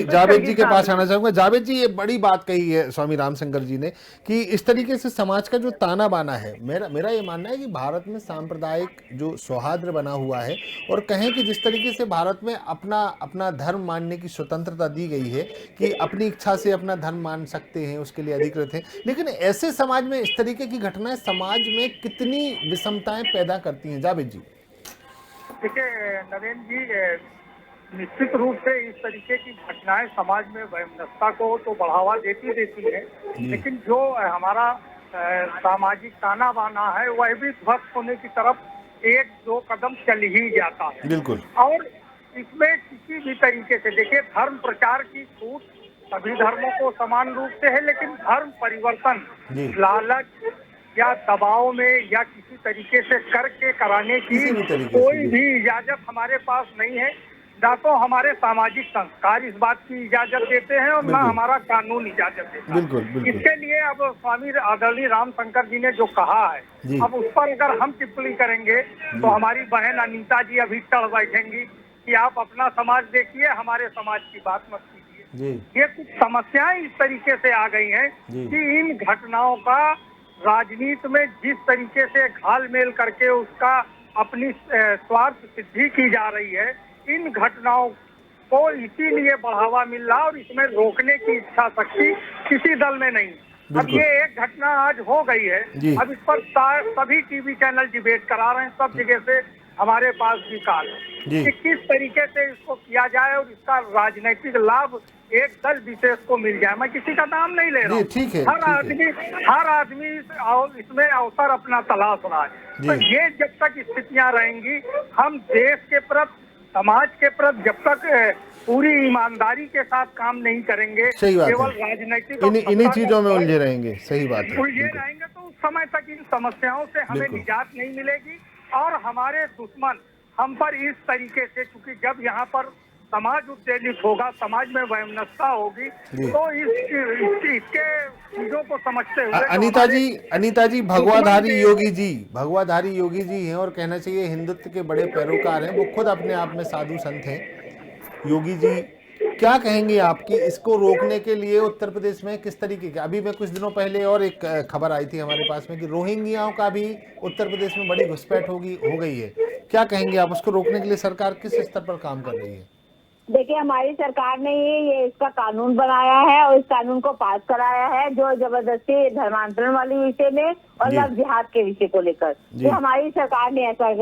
जावेद जी के पास आना चाहूंगा। जावेद जी, ये बड़ी बात कही है स्वामी रामशंकर जी ने कि इस तरीके से समाज का जो ताना बाना है, मेरा ये मानना है कि भारत में सांप्रदायिक जो सौहार्द बना हुआ है, और कहें कि जिस तरीके से भारत में अपना धर्म मानने की स्वतंत्रता दी गई है कि अपनी इच्छा से अपना धर्म मान सकते हैं, उसके लिए अधिकृत है, लेकिन ऐसे समाज में इस तरीके की घटनाएं समाज में कितनी विषमताएं पैदा करती हैं? जावेद जी। देखिए नरेंद्र जी, निश्चित रूप से इस तरीके की घटनाएं समाज में वैमनस्यता को तो बढ़ावा देती है, लेकिन जो हमारा सामाजिक ताना बाना है वह भी ध्वस्त होने की तरफ एक दो कदम चल ही जाता है, बिल्कुल। और इसमें किसी भी तरीके से, देखिए, धर्म प्रचार की छूट सभी धर्मों को समान रूप से है, लेकिन धर्म परिवर्तन लालच या दबाव में या किसी तरीके से करके कराने की कोई भी इजाजत हमारे पास नहीं है। ना तो हमारे सामाजिक संस्कार इस बात की इजाजत देते हैं और ना हमारा कानून इजाजत देता है। इसके लिए अब स्वामी आदरणीय रामशंकर जी ने जो कहा है, अब उस पर अगर हम टिप्पणी करेंगे तो हमारी बहन अनीता जी अभी टड़ बैठेंगी कि आप अपना समाज देखिए, हमारे समाज की बात मत कीजिए। ये कुछ समस्याएं इस तरीके से आ गई हैं कि इन घटनाओं का राजनीति में जिस तरीके से घालमेल करके उसका अपनी स्वार्थ सिद्धि की जा रही है, इन घटनाओं को इसीलिए बढ़ावा मिल रहा और इसमें रोकने की इच्छा शक्ति किसी दल में नहीं। अब ये एक घटना आज हो गई है, अब इस पर सभी टीवी चैनल डिबेट करा रहे हैं, सब जगह से हमारे पास भी काल है कि किस तरीके से इसको किया जाए और इसका राजनीतिक लाभ एक दल विशेष को मिल जाए। मैं किसी का नाम नहीं ले रहा हूँ, हर आदमी इसमें अवसर अपना तलाश रहा है। तो ये जब तक स्थितियां रहेंगी, हम देश के प्रति, समाज के प्रति जब तक पूरी ईमानदारी के साथ काम नहीं करेंगे, केवल राजनीतिक इन्हीं चीजों में उलझे रहेंगे, सही बात है, उलझे रहेंगे, तो उस समय तक इन समस्याओं से हमें निजात नहीं मिलेगी। और हमारे दुश्मन हम पर इस तरीके से, क्योंकि जब यहाँ पर समाज उत्तेजित होगा, समाज में वैमनस्यता होगी, तो इसके चीजों को समझते हुए अनीता जी भगवाधारी योगी जी हैं और कहना चाहिए हिंदुत्व के बड़े पैरोकार हैं, वो खुद अपने आप में साधु संत हैं। योगी जी, क्या कहेंगे आपकी इसको रोकने के लिए उत्तर प्रदेश में किस तरीके के? अभी मैं कुछ दिनों पहले और एक खबर आई थी हमारे पास में कि रोहिंग्याओं का भी उत्तर प्रदेश में बड़ी घुसपैठ हो गई है। क्या कहेंगे आप? उसको रोकने के लिए सरकार किस स्तर पर काम कर रही है? देखिए, हमारी सरकार ने ये इसका कानून बनाया है और इस कानून को पास कराया है जो जबरदस्ती धर्मांतरण वाली विषय में और लव जिहाद के विषय को लेकर। तो हमारी सरकार ने ऐसा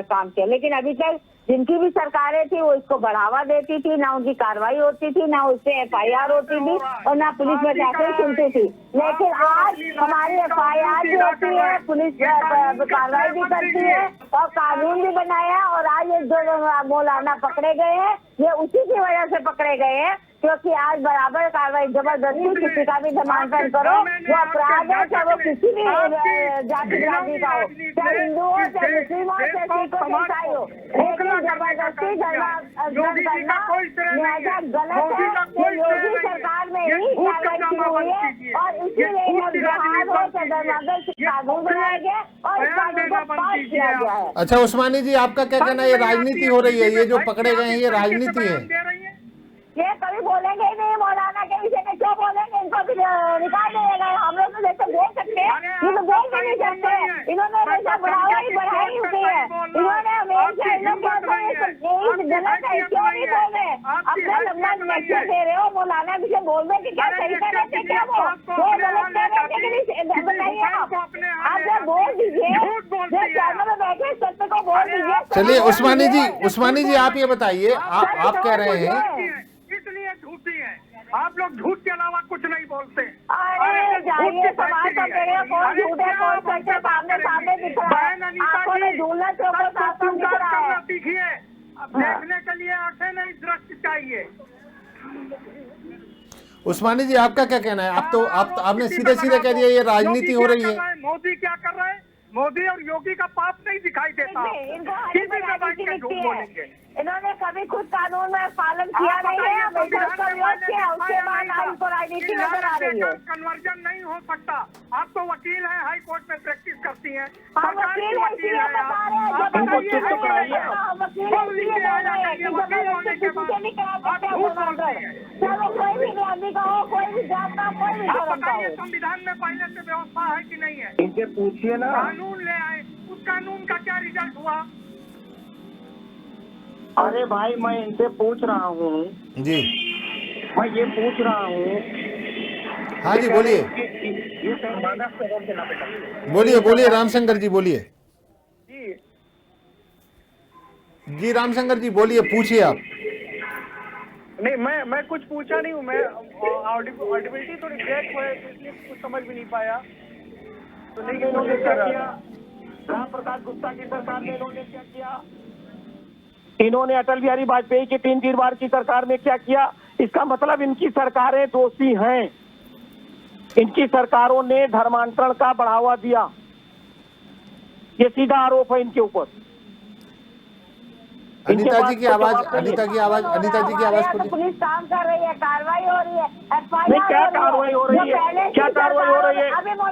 काम किया, लेकिन अभी तक जिनकी भी सरकारें थी वो इसको बढ़ावा देती थी, ना उनकी कार्रवाई होती थी, ना उससे FIR होती थी और ना पुलिस में जाकर सुनती थी। लेकिन आज हमारी FIR भी होती है, पुलिस कार्रवाई भी करती है और कानून भी बनाया। और आज ये जो मौलाना पकड़े गए हैं ये उसी की वजह से पकड़े गए हैं क्योंकि आज बराबर कार्रवाई जबरदस्ती किसी का भी धर्मांतरण करो वो अपराध है, चाहे वो किसी भी जाति बिरादरी का हो, चाहे हिंदू हो, चाहे मुस्लिम हो, चाहे सिख हो, चाहे ईसाई हो, लेकिन जबरदस्ती धर्मांतरण करना लिहाजा गलत है। ये योगी सरकार में ही कार्रवाई की हुई है और इसीलिए जिहाद हो चाहे धर्मांतरण कानून बनाया गया और इस कानून को पास किया गया है। अच्छा उस्मानी जी, आपका क्या कहना है? ये राजनीति हो रही है, ये जो पकड़े गए हैं ये राजनीति है? ये कभी बोलेंगे ही नहीं, मौलाना के विषय में क्यों बोलेंगे? इनको भी निकाल देगा। हम लोग तो जैसे बोल सकते हैं, ये तो बोल भी नहीं सकते। इन्होंने हमेशा बढ़ाई हुई है, इन्होंने हमेशा इन लोग गलत है, क्यों नहीं बोल रहे? अपना लंबा लेक्चर दे रहे हो, मौलाना विषय बोल रहे कि क्या सही कर रहे थे, क्या वो गलत कर रहे थे, बताइए आप जब बोल दीजिए, जब चैनल में बैठे सत्य को बोल दीजिए। चलिए उस्मानी जी आप ये बताइए, आप कह रहे हैं इसलिए झूठी है, आप लोग झूठ के अलावा कुछ नहीं बोलते। अरे जाइए, समाज का कह कौन झूठ है कौन सच है, सामने दिख रहा है। आंखों में झूलना चौको साफ दिख रहा है। सीखिए, देखने के लिए आंखें नहीं दृष्टि चाहिए। उस्मानी जी आपका क्या कहना है? आपने सीधे कह दिया ये राजनीति हो रही है। मोदी क्या कर रहे हैं? मोदी और योगी का पाप नहीं दिखाई देता। इन्होंने कभी खुद कानून में पालन किया नहीं है, उसके बाद इनको राजनीति नजर आ रही है। कन्वर्जन नहीं हो सकता। आप तो वकील हैं, हाई कोर्ट में प्रैक्टिस करती हैं। वकील कोई भी आदमी का हो, कोई भी जात का, कोई भी धर्म का हो। संविधान में पहले से व्यवस्था है कि नहीं है? इनसे पूछिए ना। कानून ले आए, उस कानून का क्या रिजल्ट हुआ? अरे भाई मैं इनसे पूछ रहा हूँ जी, मैं ये पूछ रहा हूँ। हाँ जी बोलिए बोलिए रामशंकर जी बोलिए। जी रामशंकर जी बोलिए, पूछिए आप। नहीं मैं कुछ पूछा नहीं हूँ, मैं ऑडिबिलिटी थोड़ी ब्रेक हुआ है इसलिए कुछ समझ भी नहीं पाया। तो नहीं इन्होंने क्या किया? राम प्रकाश गुप्ता की सरकार ने इन्होंने क्या किया? इन्होंने अटल बिहारी वाजपेयी की 3 बार की सरकार में क्या किया? इसका मतलब इनकी सरकारें दोषी हैं। इनकी सरकारों ने धर्मांतरण का बढ़ावा दिया, ये सीधा आरोप है इनके ऊपर। अनीता जी की आवाज पुलिस काम कर रही है, कार्रवाई हो रही है, नहीं क्या कार्रवाई हो रही है? क्या कार्रवाई हो रही है?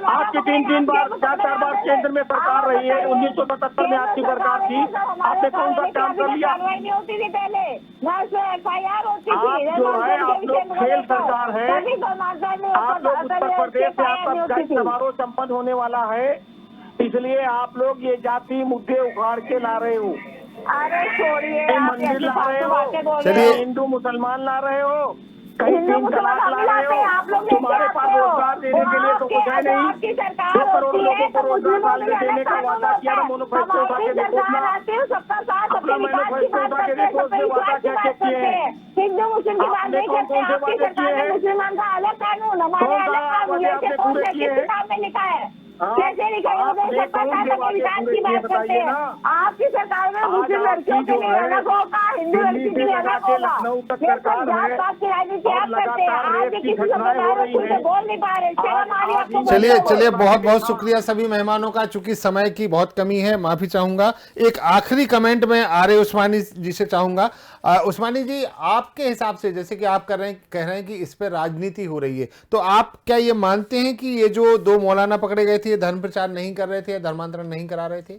आपकी 3 बार 4 बार केंद्र में सरकार रही है। 1977 में आपकी सरकार थी, आपने कौन सा काम कर लिया? कार्रवाई नहीं होती थी पहले, ना FIR होती थी। आप जो है आप लोग फेल सरकार है। आप लोग उत्तर प्रदेश से आपका समारोह संपन्न होने वाला है, इसलिए आप लोग ये जाति मुद्दे उखाड़ के ला रहे हो। अरे छोड़िए, मंदिर ला रहे हो, चलिए हिंदू मुसलमान ला रहे हो, कहीं 3 तलाक ला रहे हो। तुम्हारे पास रोजगार देने के लिए तो कुछ है नहीं। 2 करोड़ लोगों को रोजगार डालने देने का वादा किया ना, मैनिफेस्टो उठा के देखो अपना मैनिफेस्टो उठा के देखो, उसमें वादा क्या क्या किए हैं। हिंदू मुस्लिम की बात नहीं करते, आपकी सरकार ने मुसलमान का अलग कानून, हमारे अलग कानून, ऐसे कौन से किस किताब में लिखा है? कैसे लिखा है? विकास की बात करते हैं। आपकी सरकार में मुस्लिम लड़कियों के लिए अलग होगा, हिंदू लड़की के लिए अलग होगा। ये सब जात पात की राजनीति आप करते हैं। आज भी किसी को बता रहे, खुद से बोल नहीं पा रहे। चलिए बहुत शुक्रिया सभी मेहमानों का। चूंकि समय की बहुत कमी है, माफी चाहूंगा। एक आखिरी कमेंट में आर्य उस्मानी जी से चाहूंगा। उस्मानी जी, आपके हिसाब से जैसे कि आप कह रहे हैं कि इस पर राजनीति हो रही है, तो आप क्या ये मानते हैं कि ये जो 2 मौलाना पकड़े गए थे ये धर्म प्रचार नहीं कर रहे थे या धर्मांतरण नहीं करा रहे थे?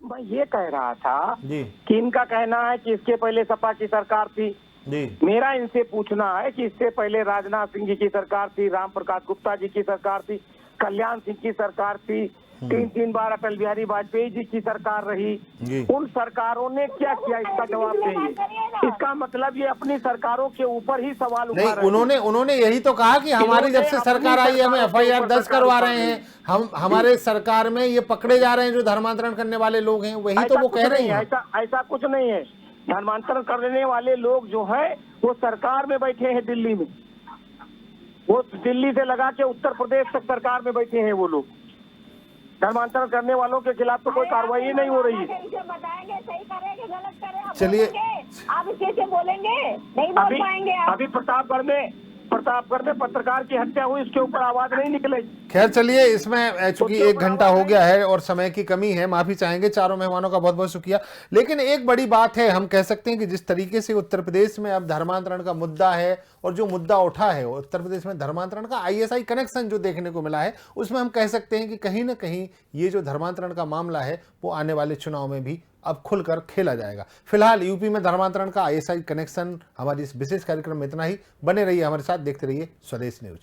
मैं ये कह रहा था जी कि इनका कहना है कि इसके पहले सपा की सरकार थी जी। मेरा इनसे पूछना है कि इससे पहले राजनाथ सिंह जी की सरकार थी, राम प्रकाश गुप्ता जी की सरकार थी, कल्याण सिंह की सरकार थी, तीन बार अटल बिहारी वाजपेयी जी की सरकार रही, उन सरकारों ने क्या किया, इसका जवाब देंगे। इसका मतलब ये अपनी सरकारों के ऊपर ही सवाल उठा रहे हैं। उन्होंने यही तो कहा कि हमारी जब से सरकार आई है हम FIR दर्ज करवा रहे हैं, हम हमारे सरकार में ये पकड़े जा रहे हैं जो धर्मांतरण करने वाले लोग हैं, वही तो वो कह रहे हैं। ऐसा कुछ नहीं है। धर्मांतरण करने वाले लोग जो है वो सरकार में बैठे हैं दिल्ली में, वो दिल्ली से लगा के उत्तर प्रदेश तक सरकार में बैठे हैं वो लोग। धर्मांतरण करने वालों के खिलाफ तो कोई कार्रवाई नहीं हो रही है। बताएंगे सही करेंगे गलत करें, चलिए आप कैसे बोलेंगे, नहीं बोल पाएंगे आप। अभी प्रतापगढ़ में पत्रकार की हत्या हुई, इसके ऊपर आवाज नहीं निकलेगी। खैर चलिए, इसमें चूंकि 1 घंटा हो गया है और समय की कमी है, माफी चाहेंगे। चारों मेहमानों का बहुत बहुत शुक्रिया। लेकिन एक बड़ी बात है, हम कह सकते हैं कि जिस तरीके से उत्तर प्रदेश में अब धर्मांतरण का मुद्दा है और जो मुद्दा उठा है उत्तर प्रदेश में धर्मांतरण का ISI कनेक्शन जो देखने को मिला है, उसमें हम कह सकते हैं कि कहीं ना कहीं ये जो धर्मांतरण का मामला है वो आने वाले चुनाव में भी अब खुलकर खेला जाएगा। फिलहाल यूपी में धर्मांतरण का ISI कनेक्शन, हमारी इस विशेष कार्यक्रम में इतना ही। बने रहिए हमारे साथ, देखते रहिए स्वदेश न्यूज।